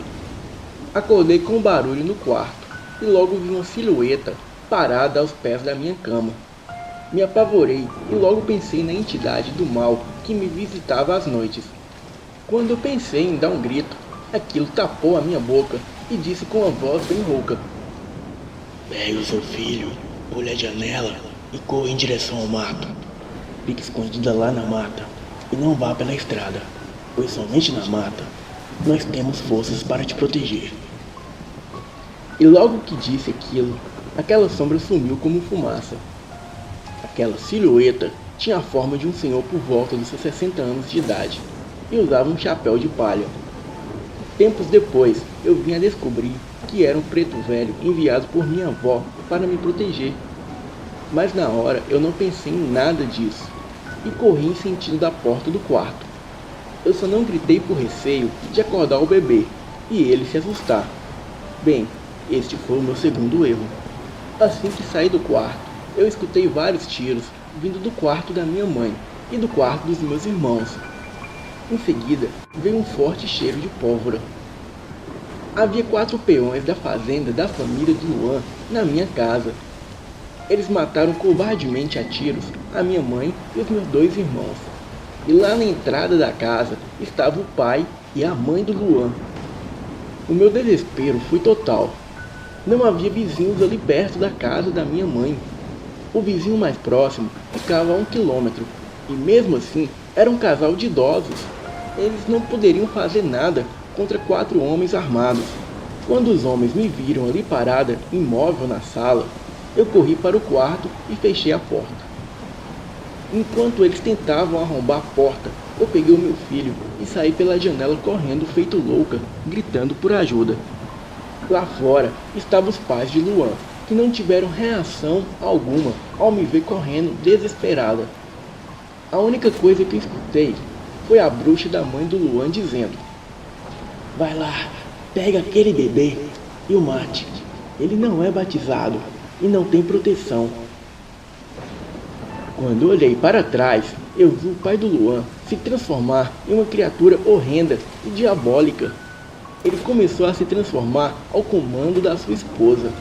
Acordei com um barulho no quarto e logo vi uma silhueta parada aos pés da minha cama. Me apavorei e logo pensei na entidade do mal que me visitava às noites. Quando eu pensei em dar um grito, aquilo tapou a minha boca e disse com uma voz bem rouca: pegue o seu filho, pule a janela e corra em direção ao mato. Fique escondida lá na mata e não vá pela estrada, pois somente na mata nós temos forças para te proteger. E logo que disse aquilo, aquela sombra sumiu como fumaça. Aquela silhueta tinha a forma de um senhor por volta dos seus 60 anos de idade e usava um chapéu de palha. Tempos depois, eu vim a descobrir que era um preto velho enviado por minha avó para me proteger. Mas na hora eu não pensei em nada disso e corri em sentido da porta do quarto. Eu só não gritei por receio de acordar o bebê e ele se assustar. Bem, este foi o meu segundo erro. Assim que saí do quarto, eu escutei vários tiros vindo do quarto da minha mãe e do quarto dos meus irmãos. Em seguida, veio um forte cheiro de pólvora. Havia 4 peões da fazenda da família do Luan na minha casa. Eles mataram covardemente a tiros a minha mãe e os meus 2 irmãos. E lá na entrada da casa estava o pai e a mãe do Luan. O meu desespero foi total. Não havia vizinhos ali perto da casa da minha mãe. O vizinho mais próximo ficava a 1 quilômetro, e mesmo assim era um casal de idosos. Eles não poderiam fazer nada contra 4 homens armados. Quando os homens me viram ali parada, imóvel na sala, eu corri para o quarto e fechei a porta. Enquanto eles tentavam arrombar a porta, eu peguei o meu filho e saí pela janela correndo feito louca, gritando por ajuda. Lá fora estavam os pais de Luan, que não tiveram reação alguma ao me ver correndo desesperada. A única coisa que escutei foi a bruxa da mãe do Luan dizendo: vai lá, pega aquele bebê e o mate. Ele não é batizado e não tem proteção. Quando olhei para trás, eu vi o pai do Luan se transformar em uma criatura horrenda e diabólica. Ele começou a se transformar ao comando da sua esposa.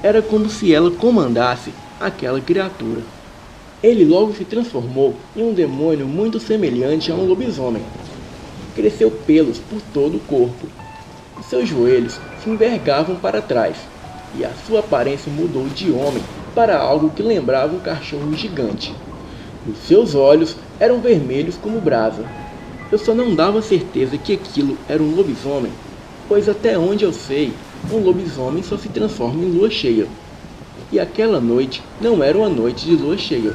Era como se ela comandasse aquela criatura. Ele logo se transformou em um demônio muito semelhante a um lobisomem. Cresceu pelos por todo o corpo. Seus joelhos se envergavam para trás, e a sua aparência mudou de homem para algo que lembrava um cachorro gigante. Os seus olhos eram vermelhos como brasa. Eu só não dava certeza que aquilo era um lobisomem, pois até onde eu sei, um lobisomem só se transforma em lua cheia. E aquela noite não era uma noite de lua cheia.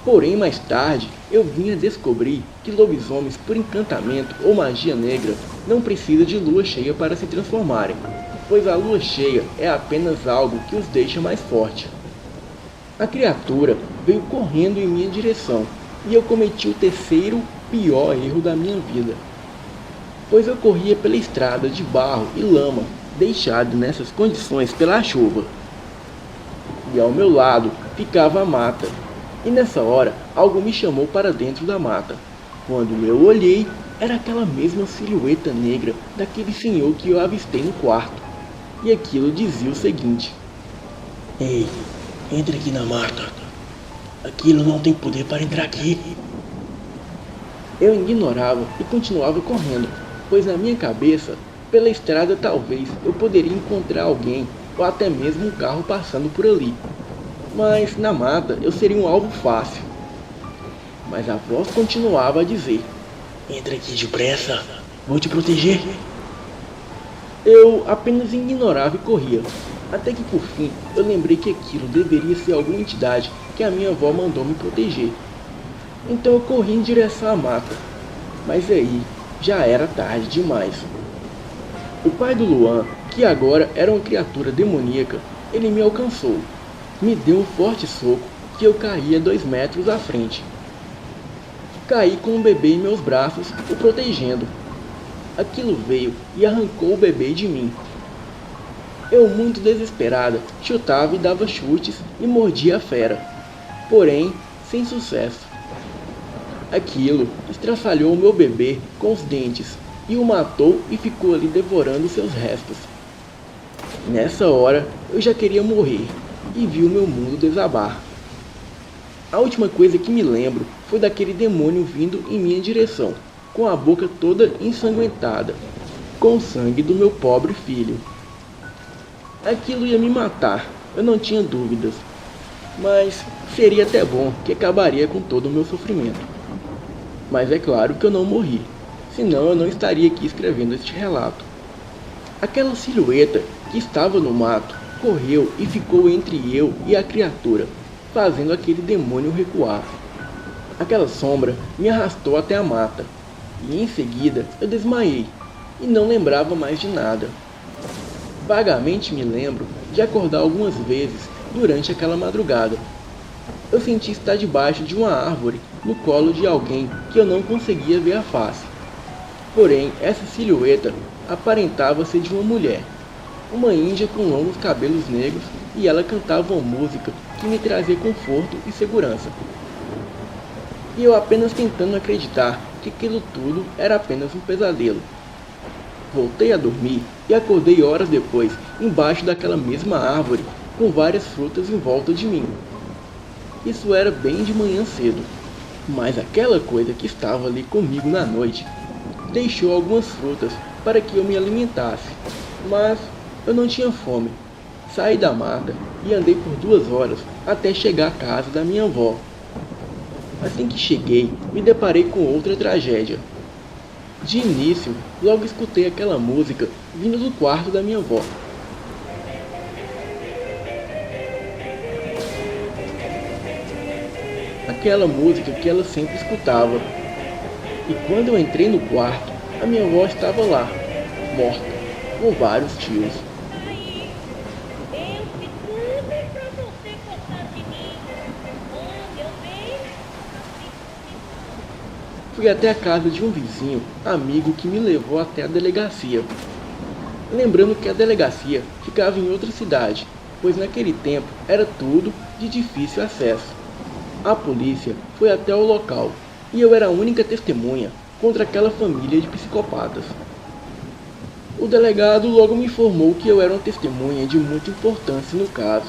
Porém, mais tarde, eu vim a descobrir que lobisomens por encantamento ou magia negra não precisam de lua cheia para se transformarem, pois a lua cheia é apenas algo que os deixa mais forte. A criatura veio correndo em minha direção e eu cometi o terceiro pior erro da minha vida, pois eu corria pela estrada de barro e lama, deixado nessas condições pela chuva. e ao meu lado ficava a mata. E nessa hora, algo me chamou para dentro da mata. Quando eu olhei, era aquela mesma silhueta negra daquele senhor que eu avistei no quarto. E aquilo dizia o seguinte: Ei, entre aqui na mata. Aquilo não tem poder para entrar aqui. Eu ignorava e continuava correndo, pois na minha cabeça, pela estrada talvez eu poderia encontrar alguém ou até mesmo um carro passando por ali. Mas na mata eu seria um alvo fácil. Mas a voz continuava a dizer: Entra aqui depressa, vou te proteger. Eu apenas ignorava e corria, até que por fim eu lembrei que aquilo deveria ser alguma entidade que a minha avó mandou me proteger. Então eu corri em direção à mata, mas aí já era tarde demais. O pai do Luan, que agora era uma criatura demoníaca, ele me alcançou. Me deu um forte soco que eu caí a 2 metros à frente. Caí com o bebê em meus braços, o protegendo. Aquilo veio e arrancou o bebê de mim. Eu, muito desesperada, chutava e dava chutes e mordia a fera. Porém, sem sucesso. Aquilo estraçalhou o meu bebê com os dentes e o matou e ficou ali devorando seus restos. Nessa hora, eu já queria morrer e vi o meu mundo desabar. A última coisa que me lembro foi daquele demônio vindo em minha direção, com a boca toda ensanguentada, com o sangue do meu pobre filho. Aquilo ia me matar, eu não tinha dúvidas, mas seria até bom que acabaria com todo o meu sofrimento. Mas é claro que eu não morri, senão eu não estaria aqui escrevendo este relato. Aquela silhueta que estava no mato correu e ficou entre eu e a criatura, fazendo aquele demônio recuar. Aquela sombra me arrastou até a mata, e em seguida eu desmaiei, e não lembrava mais de nada. Vagamente me lembro de acordar algumas vezes durante aquela madrugada. Eu senti estar debaixo de uma árvore, no colo de alguém que eu não conseguia ver a face. Porém, essa silhueta aparentava ser de uma mulher, uma índia com longos cabelos negros, e ela cantava uma música que me trazia conforto e segurança. E eu apenas tentando acreditar que aquilo tudo era apenas um pesadelo. Voltei a dormir e acordei horas depois, embaixo daquela mesma árvore, com várias frutas em volta de mim. Isso era bem de manhã cedo, mas aquela coisa que estava ali comigo na noite deixou algumas frutas para que eu me alimentasse, mas eu não tinha fome. Saí da mata e andei por 2 horas até chegar à casa da minha avó. Assim que cheguei, me deparei com outra tragédia. De início, logo escutei aquela música vindo do quarto da minha avó. Aquela música que ela sempre escutava. E quando eu entrei no quarto, a minha avó estava lá, morta, com vários tiros. Fui até a casa de um vizinho, amigo, que me levou até a delegacia. Lembrando que a delegacia ficava em outra cidade, pois naquele tempo era tudo de difícil acesso. A polícia foi até o local, e eu era a única testemunha contra aquela família de psicopatas. O delegado logo me informou que eu era uma testemunha de muita importância no caso,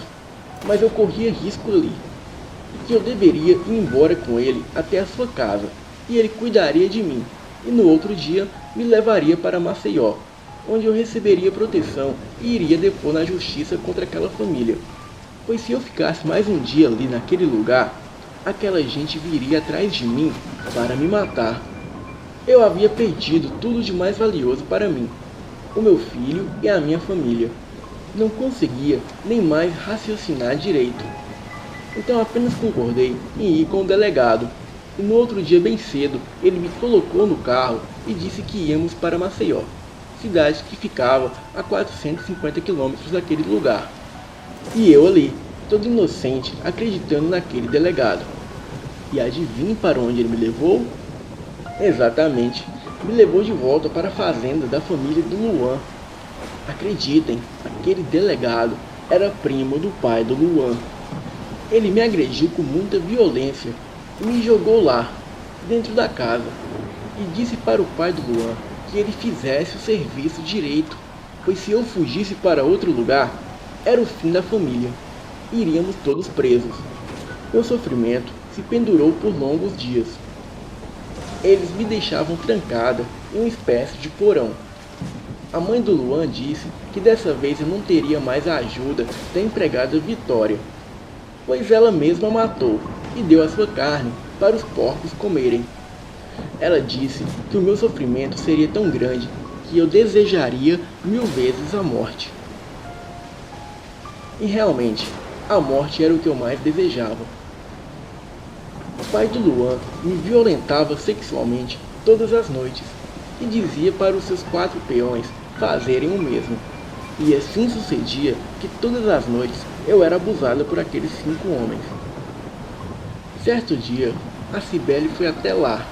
mas eu corria risco ali, e que eu deveria ir embora com ele até a sua casa, e ele cuidaria de mim, e no outro dia me levaria para Maceió, onde eu receberia proteção e iria depor na justiça contra aquela família, pois se eu ficasse mais um dia ali naquele lugar, aquela gente viria atrás de mim para me matar. Eu havia perdido tudo de mais valioso para mim, o meu filho e a minha família. Não conseguia nem mais raciocinar direito. Então apenas concordei em ir com o delegado. E no outro dia bem cedo, ele me colocou no carro e disse que íamos para Maceió, cidade que ficava a 450 quilômetros daquele lugar. E eu ali, todo inocente, acreditando naquele delegado. E adivinhe para onde ele me levou? Exatamente, me levou de volta para a fazenda da família do Luan. Acreditem, aquele delegado era primo do pai do Luan. Ele me agrediu com muita violência e me jogou lá, dentro da casa, e disse para o pai do Luan que ele fizesse o serviço direito, pois se eu fugisse para outro lugar, era o fim da família. Iríamos todos presos. Meu sofrimento se pendurou por longos dias. Eles me deixavam trancada em uma espécie de porão. A mãe do Luan disse que dessa vez eu não teria mais a ajuda da empregada Vitória, pois ela mesma matou e deu a sua carne para os porcos comerem. Ela disse que o meu sofrimento seria tão grande que eu desejaria 1000 vezes a morte. E realmente, a morte era o que eu mais desejava. O pai do Luan me violentava sexualmente todas as noites e dizia para os seus 4 peões fazerem o mesmo. E assim sucedia que todas as noites eu era abusada por aqueles 5 homens. Certo dia, a Cibele foi até lá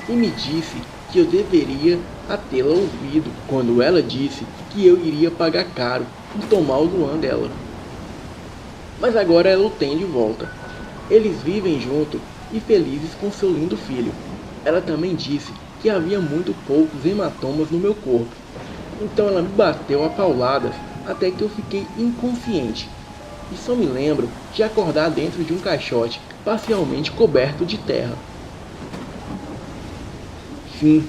e me disse que eu deveria a tê-la ouvido quando ela disse que eu iria pagar caro por tomar o Luan dela. Mas agora ela o tem de volta. Eles vivem junto e felizes com seu lindo filho. Ela também disse que havia muito poucos hematomas no meu corpo. Então ela me bateu a pauladas até que eu fiquei inconsciente. E só me lembro de acordar dentro de um caixote parcialmente coberto de terra. Sim,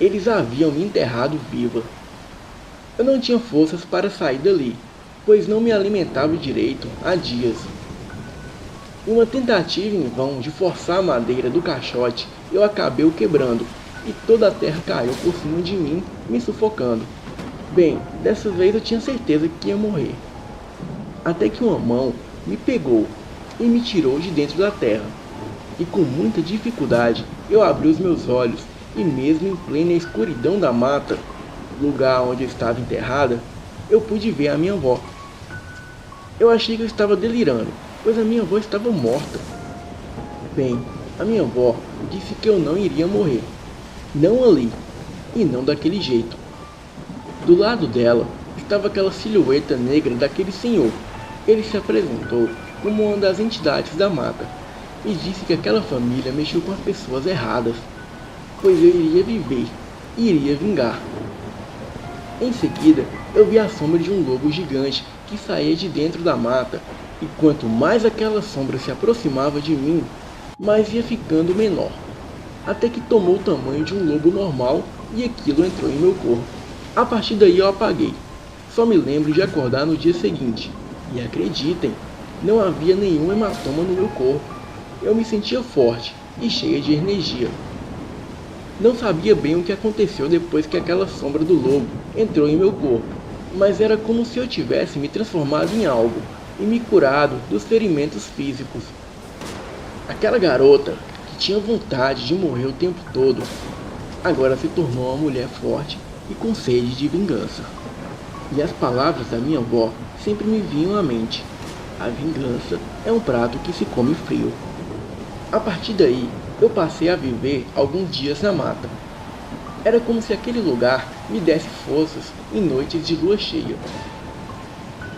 eles haviam me enterrado viva. Eu não tinha forças para sair dali, pois não me alimentava direito há dias. Em uma tentativa em vão de forçar a madeira do caixote, eu acabei o quebrando, e toda a terra caiu por cima de mim, me sufocando. Bem, dessa vez eu tinha certeza que ia morrer. Até que uma mão me pegou e me tirou de dentro da terra. E com muita dificuldade, eu abri os meus olhos e mesmo em plena escuridão da mata, lugar onde eu estava enterrada, eu pude ver a minha avó. Eu achei que eu estava delirando, pois a minha avó estava morta. Bem, a minha avó disse que eu não iria morrer. Não ali, e não daquele jeito. Do lado dela estava aquela silhueta negra daquele senhor. Ele se apresentou como uma das entidades da mata e disse que aquela família mexeu com as pessoas erradas, pois eu iria viver e iria vingar. Em seguida, eu vi a sombra de um lobo gigante que saía de dentro da mata, e quanto mais aquela sombra se aproximava de mim, mais ia ficando menor, até que tomou o tamanho de um lobo normal e aquilo entrou em meu corpo. A partir daí eu apaguei. Só me lembro de acordar no dia seguinte, e acreditem, não havia nenhum hematoma no meu corpo. Eu me sentia forte e cheia de energia. Não sabia bem o que aconteceu depois que aquela sombra do lobo entrou em meu corpo, mas era como se eu tivesse me transformado em algo e me curado dos ferimentos físicos. Aquela garota, que tinha vontade de morrer o tempo todo, agora se tornou uma mulher forte e com sede de vingança. E as palavras da minha avó sempre me vinham à mente: a vingança é um prato que se come frio. A partir daí, eu passei a viver alguns dias na mata. Era como se aquele lugar me desse forças em noites de lua cheia.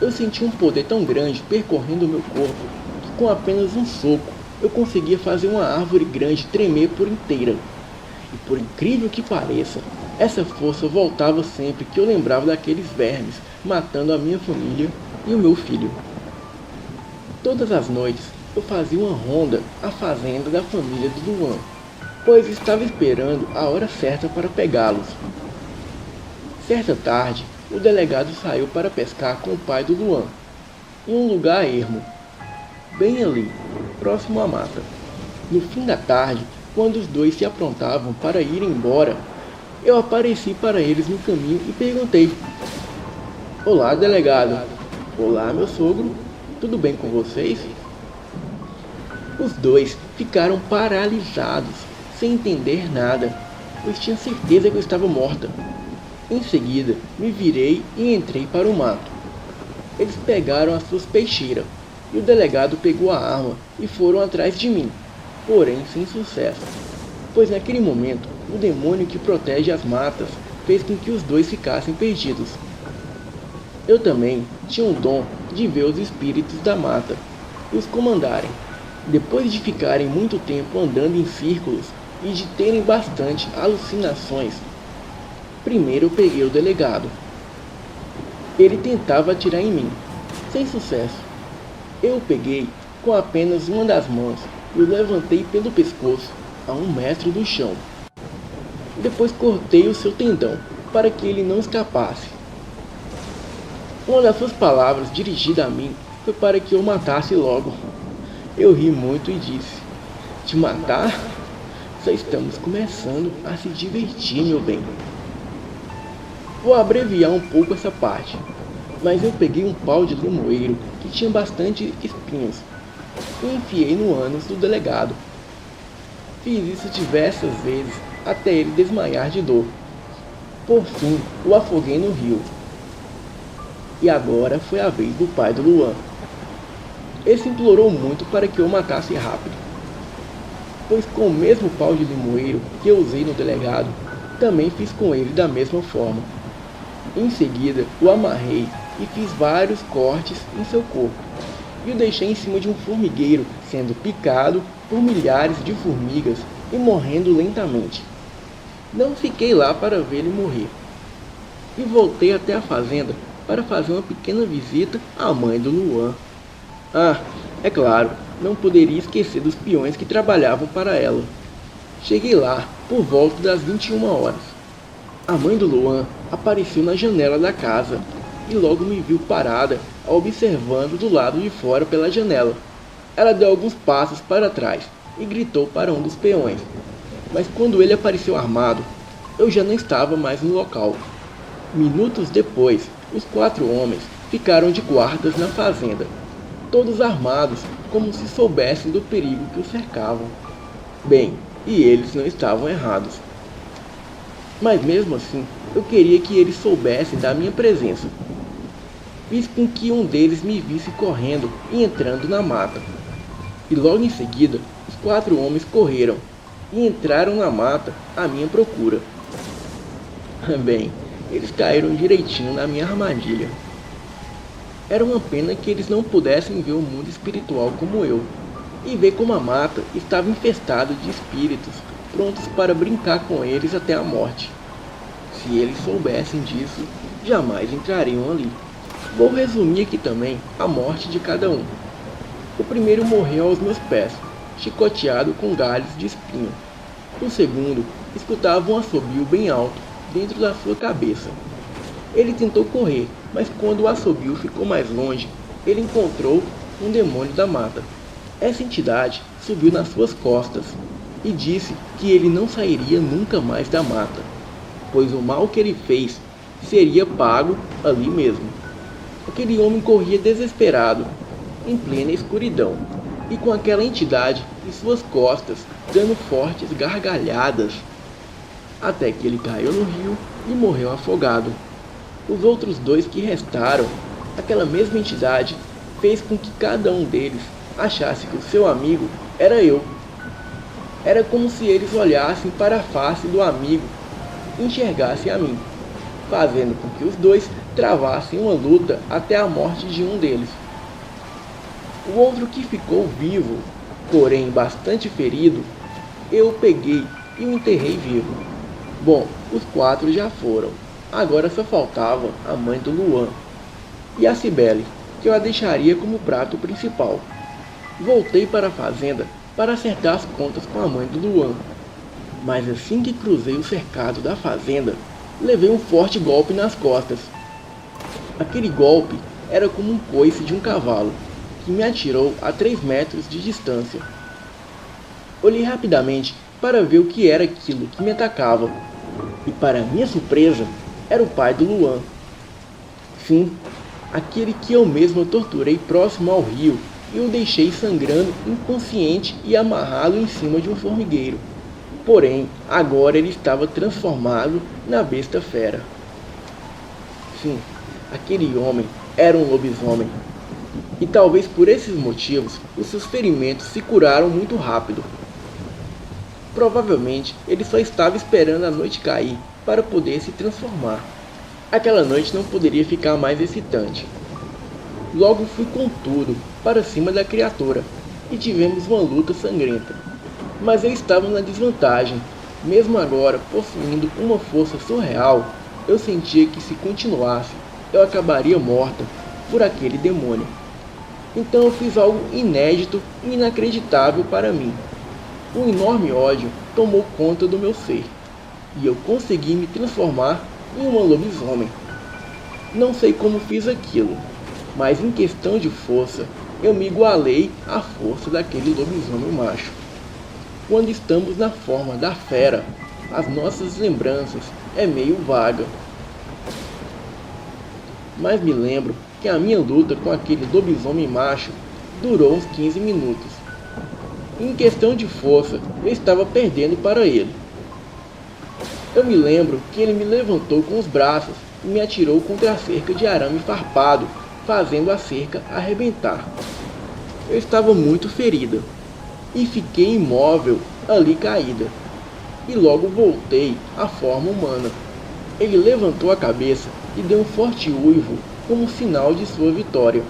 Eu senti um poder tão grande percorrendo o meu corpo que com apenas um soco eu conseguia fazer uma árvore grande tremer por inteira. E por incrível que pareça, essa força voltava sempre que eu lembrava daqueles vermes matando a minha família e o meu filho. Todas as noites eu fazia uma ronda à fazenda da família do Luan, pois estava esperando a hora certa para pegá-los. Certa tarde, o delegado saiu para pescar com o pai do Luan, em um lugar ermo, bem ali, próximo à mata. No fim da tarde, quando os dois se aprontavam para ir embora, eu apareci para eles no caminho e perguntei: "Olá, delegado." "Olá, meu sogro. Tudo bem com vocês?" Os dois ficaram paralisados, sem entender nada, pois tinham certeza que eu estava morta. Em seguida, me virei e entrei para o mato. Eles pegaram as suas peixeiras, e o delegado pegou a arma e foram atrás de mim, porém sem sucesso, pois naquele momento, o demônio que protege as matas fez com que os dois ficassem perdidos. Eu também tinha o dom de ver os espíritos da mata, e os comandarem. Depois de ficarem muito tempo andando em círculos e de terem bastante alucinações, primeiro eu peguei o delegado. Ele tentava atirar em mim, sem sucesso. Eu o peguei com apenas uma das mãos e o levantei pelo pescoço a 1 metro do chão. Depois cortei o seu tendão para que ele não escapasse. Uma das suas palavras dirigida a mim foi para que eu matasse logo. Eu ri muito e disse: "Te matar? Só estamos começando a se divertir, meu bem." Vou abreviar um pouco essa parte, mas eu peguei um pau de limoeiro que tinha bastante espinhos e enfiei no ânus do delegado. Fiz isso diversas vezes até ele desmaiar de dor. Por fim, o afoguei no rio. E agora foi a vez do pai do Luan. Esse implorou muito para que eu matasse rápido, pois com o mesmo pau de limoeiro que eu usei no delegado, também fiz com ele da mesma forma. Em seguida, o amarrei e fiz vários cortes em seu corpo, e o deixei em cima de um formigueiro, sendo picado por milhares de formigas e morrendo lentamente. Não fiquei lá para ver ele morrer, e voltei até a fazenda para fazer uma pequena visita à mãe do Luan. Ah, é claro, não poderia esquecer dos peões que trabalhavam para ela. Cheguei lá por volta das 21 horas. A mãe do Luan apareceu na janela da casa e logo me viu parada, observando do lado de fora pela janela. Ela deu alguns passos para trás e gritou para um dos peões, mas quando ele apareceu armado, eu já não estava mais no local. Minutos depois, os 4 homens ficaram de guardas na fazenda, todos armados como se soubessem do perigo que os cercavam. Bem, e eles não estavam errados. Mas mesmo assim, eu queria que eles soubessem da minha presença. Fiz com que um deles me visse correndo e entrando na mata. E logo em seguida, os 4 homens correram e entraram na mata à minha procura. Bem, eles caíram direitinho na minha armadilha. Era uma pena que eles não pudessem ver o mundo espiritual como eu, e ver como a mata estava infestada de espíritos, prontos para brincar com eles até a morte. Se eles soubessem disso, jamais entrariam ali. Vou resumir aqui também a morte de cada um. O primeiro morreu aos meus pés, chicoteado com galhos de espinho. O segundo escutava um assobio bem alto dentro da sua cabeça. Ele tentou correr, mas quando o assobio ficou mais longe, ele encontrou um demônio da mata. Essa entidade subiu nas suas costas e disse que ele não sairia nunca mais da mata, pois o mal que ele fez seria pago ali mesmo. Aquele homem corria desesperado, em plena escuridão, e com aquela entidade em suas costas, dando fortes gargalhadas, até que ele caiu no rio e morreu afogado. Os outros 2 que restaram, aquela mesma entidade fez com que cada um deles achasse que o seu amigo era eu. Era como se eles olhassem para a face do amigo e enxergassem a mim, fazendo com que os 2 travassem uma luta até a morte de um deles. O outro que ficou vivo, porém bastante ferido, eu o peguei e o enterrei vivo. Bom, os 4 já foram. Agora só faltava a mãe do Luan e a Cibele, que eu a deixaria como prato principal. Voltei para a fazenda para acertar as contas com a mãe do Luan, mas assim que cruzei o cercado da fazenda, levei um forte golpe nas costas. Aquele golpe era como um coice de um cavalo, que me atirou a 3 metros de distância. Olhei rapidamente para ver o que era aquilo que me atacava, e para minha surpresa, era o pai do Luan. Sim, aquele que eu mesmo torturei próximo ao rio e o deixei sangrando inconsciente e amarrado em cima de um formigueiro. Porém, agora ele estava transformado na besta fera. Sim, aquele homem era um lobisomem. E talvez por esses motivos, os seus ferimentos se curaram muito rápido. Provavelmente, ele só estava esperando a noite cair para poder se transformar. Aquela noite não poderia ficar mais excitante. Logo fui com tudo para cima da criatura e tivemos uma luta sangrenta. Mas eu estava na desvantagem. Mesmo agora, possuindo uma força surreal, eu sentia que se continuasse, eu acabaria morta por aquele demônio. Então eu fiz algo inédito e inacreditável para mim. Um enorme ódio tomou conta do meu ser, e eu consegui me transformar em uma lobisomem. Não sei como fiz aquilo, mas em questão de força, eu me igualei à força daquele lobisomem macho. Quando estamos na forma da fera, as nossas lembranças é meio vaga. Mas me lembro que a minha luta com aquele lobisomem macho durou uns 15 minutos. Em questão de força, eu estava perdendo para ele. Eu me lembro que ele me levantou com os braços e me atirou contra a cerca de arame farpado, fazendo a cerca arrebentar. Eu estava muito ferida e fiquei imóvel ali caída. E logo voltei à forma humana. Ele levantou a cabeça e deu um forte uivo como sinal de sua vitória.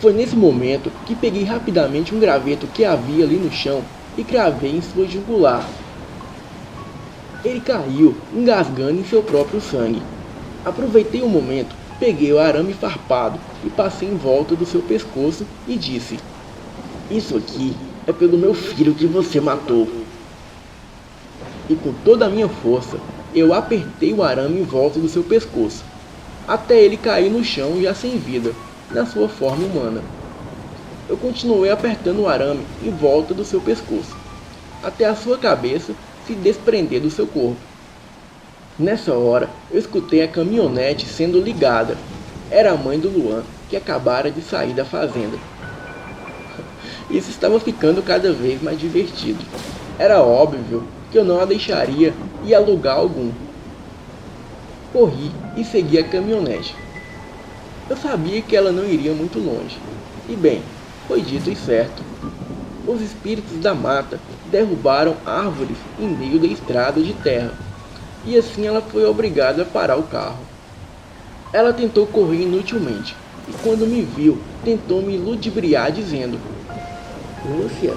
Foi nesse momento que peguei rapidamente um graveto que havia ali no chão e cravei em sua jugular. Ele caiu, engasgando em seu próprio sangue. Aproveitei o momento, peguei o arame farpado e passei em volta do seu pescoço e disse: "Isso aqui é pelo meu filho que você matou." E com toda a minha força, eu apertei o arame em volta do seu pescoço, até ele cair no chão já sem vida, na sua forma humana. Eu continuei apertando o arame em volta do seu pescoço, até a sua cabeça se desprender do seu corpo. Nessa hora, eu escutei a caminhonete sendo ligada. Era a mãe do Luan, que acabara de sair da fazenda. Isso estava ficando cada vez mais divertido. Era óbvio que eu não a deixaria ir a lugar algum. Corri e segui a caminhonete. Eu sabia que ela não iria muito longe. E bem, foi dito e certo. Os espíritos da mata derrubaram árvores em meio da estrada de terra. E assim ela foi obrigada a parar o carro. Ela tentou correr inutilmente. E quando me viu, tentou me ludibriar dizendo: "Lúcia,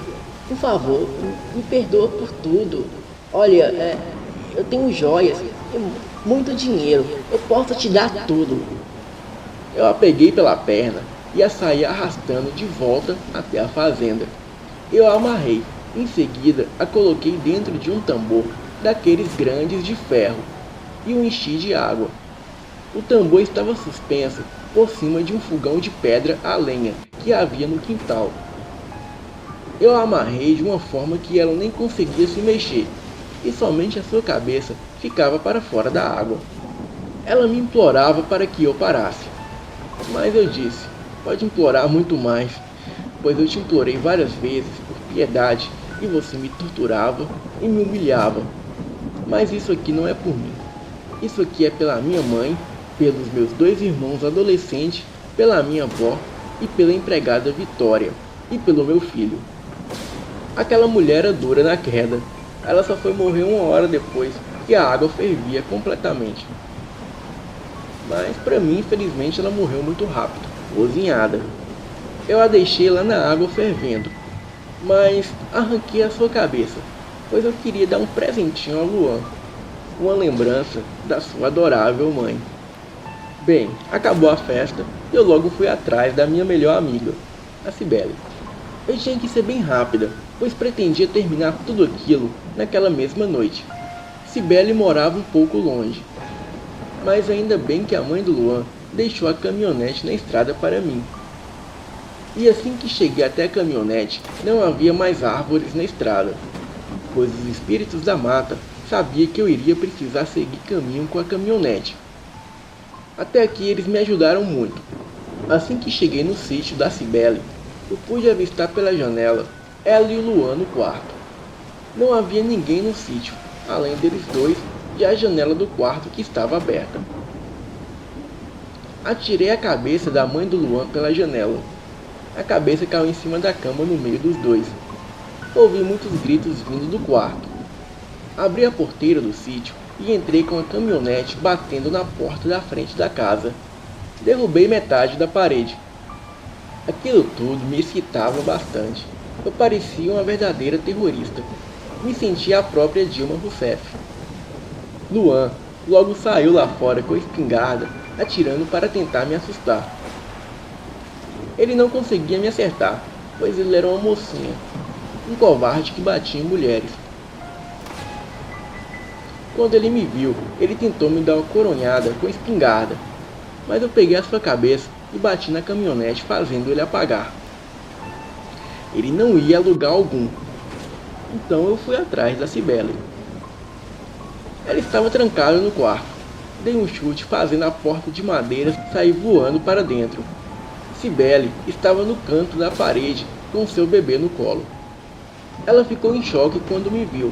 por favor, me perdoa por tudo. Olha, eu tenho joias e muito dinheiro. Eu posso te dar tudo." Eu a peguei pela perna e a saí arrastando de volta até a fazenda. Eu a amarrei. Em seguida, a coloquei dentro de um tambor daqueles grandes de ferro e o enchi de água. O tambor estava suspenso por cima de um fogão de pedra a lenha que havia no quintal. Eu a amarrei de uma forma que ela nem conseguia se mexer e somente a sua cabeça ficava para fora da água. Ela me implorava para que eu parasse, mas eu disse: "Pode implorar muito mais, pois eu te implorei várias vezes por piedade e você me torturava e me humilhava. Mas isso aqui não é por mim. Isso aqui é pela minha mãe, pelos meus 2 irmãos adolescentes, pela minha avó e pela empregada Vitória e pelo meu filho." Aquela mulher era dura na queda. Ela só foi morrer 1 hora depois que a água fervia completamente. Mas para mim, infelizmente, ela morreu muito rápido, cozinhada. Eu a deixei lá na água fervendo, mas arranquei a sua cabeça, pois eu queria dar um presentinho ao Luan, uma lembrança da sua adorável mãe. Bem, acabou a festa e eu logo fui atrás da minha melhor amiga, a Cibele. Eu tinha que ser bem rápida, pois pretendia terminar tudo aquilo naquela mesma noite. Cibele morava um pouco longe, mas ainda bem que a mãe do Luan deixou a caminhonete na estrada para mim. E assim que cheguei até a caminhonete, não havia mais árvores na estrada, pois os espíritos da mata sabiam que eu iria precisar seguir caminho com a caminhonete. Até aqui eles me ajudaram muito. Assim que cheguei no sítio da Cibele, eu pude avistar pela janela ela e o Luan no quarto. Não havia ninguém no sítio, além deles dois e a janela do quarto que estava aberta. Atirei a cabeça da mãe do Luan pela janela. A cabeça caiu em cima da cama no meio dos dois. Ouvi muitos gritos vindo do quarto. Abri a porteira do sítio e entrei com a caminhonete batendo na porta da frente da casa. Derrubei metade da parede Aquilo tudo me excitava bastante. Eu parecia uma verdadeira terrorista. Me sentia a própria Dilma Rousseff. Luan logo saiu lá fora com a espingarda, atirando para tentar me assustar. Ele não conseguia me acertar, pois ele era uma mocinha, um covarde que batia em mulheres. Quando ele me viu, ele tentou me dar uma coronhada com a espingarda, mas eu peguei a sua cabeça e bati na caminhonete, fazendo ele apagar. Ele não ia a lugar algum, então eu fui atrás da Cibele. Ela estava trancada no quarto. Dei um chute, fazendo a porta de madeira sair voando para dentro. Cibele estava no canto da parede com seu bebê no colo. Ela ficou em choque quando me viu,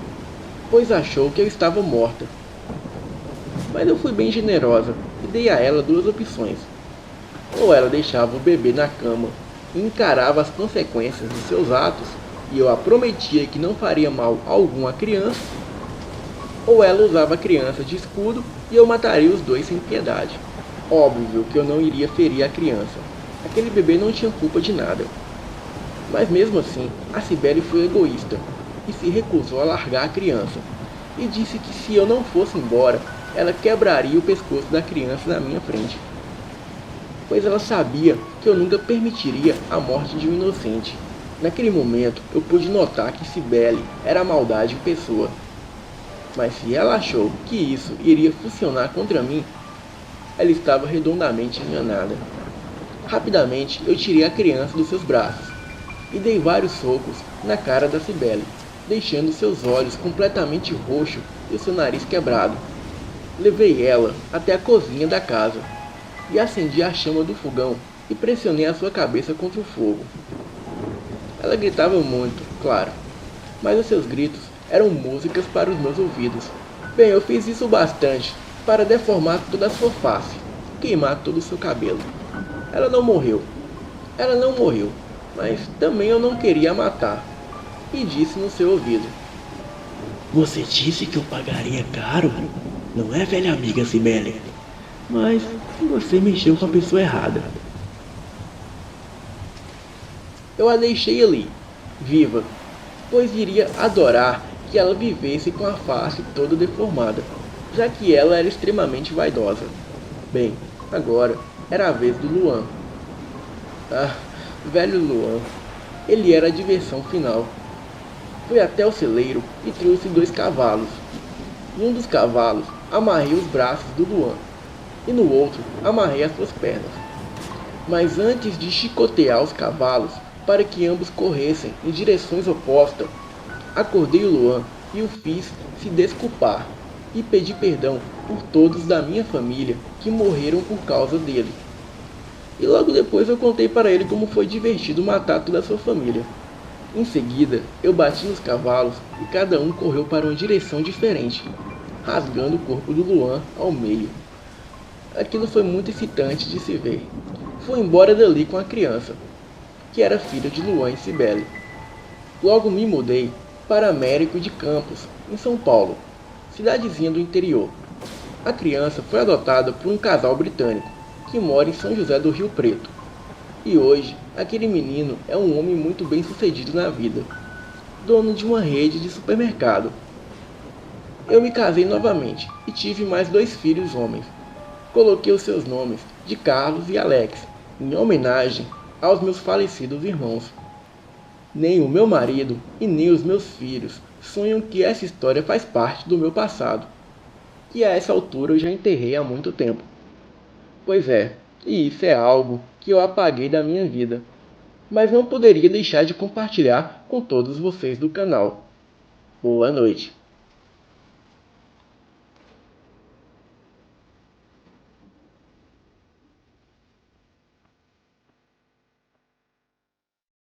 pois achou que eu estava morta. Mas eu fui bem generosa e dei a ela duas opções. Ou ela deixava o bebê na cama e encarava as consequências de seus atos, e eu a prometia que não faria mal algum à criança, ou ela usava a criança de escudo e eu mataria os dois sem piedade. Óbvio que eu não iria ferir a criança. Aquele bebê não tinha culpa de nada. Mas mesmo assim, a Cibele foi egoísta e se recusou a largar a criança, e disse que se eu não fosse embora, ela quebraria o pescoço da criança na minha frente, pois ela sabia que eu nunca permitiria a morte de um inocente. Naquele momento, eu pude notar que Cibele era a maldade em pessoa. Mas se ela achou que isso iria funcionar contra mim, ela estava redondamente enganada. Rapidamente, eu tirei a criança dos seus braços e dei vários socos na cara da Cibele, deixando seus olhos completamente roxos e o seu nariz quebrado. Levei ela até a cozinha da casa e acendi a chama do fogão e pressionei a sua cabeça contra o fogo. Ela gritava muito, claro, mas os seus gritos eram músicas para os meus ouvidos. Bem, eu fiz isso bastante para deformar toda a sua face, queimar todo o seu cabelo. Ela não morreu, mas também eu não queria a matar, e disse no seu ouvido: Você disse que eu pagaria caro? Não é, velha amiga Cibele? Mas você mexeu com a pessoa errada. eu a deixei ali, viva, pois iria adorar que ela vivesse com a face toda deformada, já que ela era extremamente vaidosa. Bem, agora era a vez do Luan. Ah, velho Luan. Ele era a diversão final. Fui até o celeiro e trouxe 2 cavalos. Em um dos cavalos, amarrei os braços do Luan, e no outro, amarrei as suas pernas. Mas antes de chicotear os cavalos, para que ambos corressem em direções opostas, acordei o Luan e o fiz se desculpar e pedir perdão por todos da minha família que morreram por causa dele. E logo depois eu contei para ele como foi divertido matar toda a sua família. Em seguida, eu bati nos cavalos e cada um correu para uma direção diferente, rasgando o corpo do Luan ao meio. Aquilo foi muito excitante de se ver. Fui embora dali com a criança, que era filha de Luan e Cibele. Logo me mudei para Américo de Campos, em São Paulo, cidadezinha do interior. A criança foi adotada por um casal britânico que mora em São José do Rio Preto. E hoje, aquele menino é um homem muito bem sucedido na vida, dono de uma rede de supermercado. Eu me casei novamente e tive mais 2 filhos homens. Coloquei os seus nomes de Carlos e Alex, em homenagem aos meus falecidos irmãos. Nem o meu marido e nem os meus filhos sonham que essa história faz parte do meu passado, que a essa altura eu já enterrei há muito tempo. Pois é, e isso é algo que eu apaguei da minha vida, mas não poderia deixar de compartilhar com todos vocês do canal. Boa noite.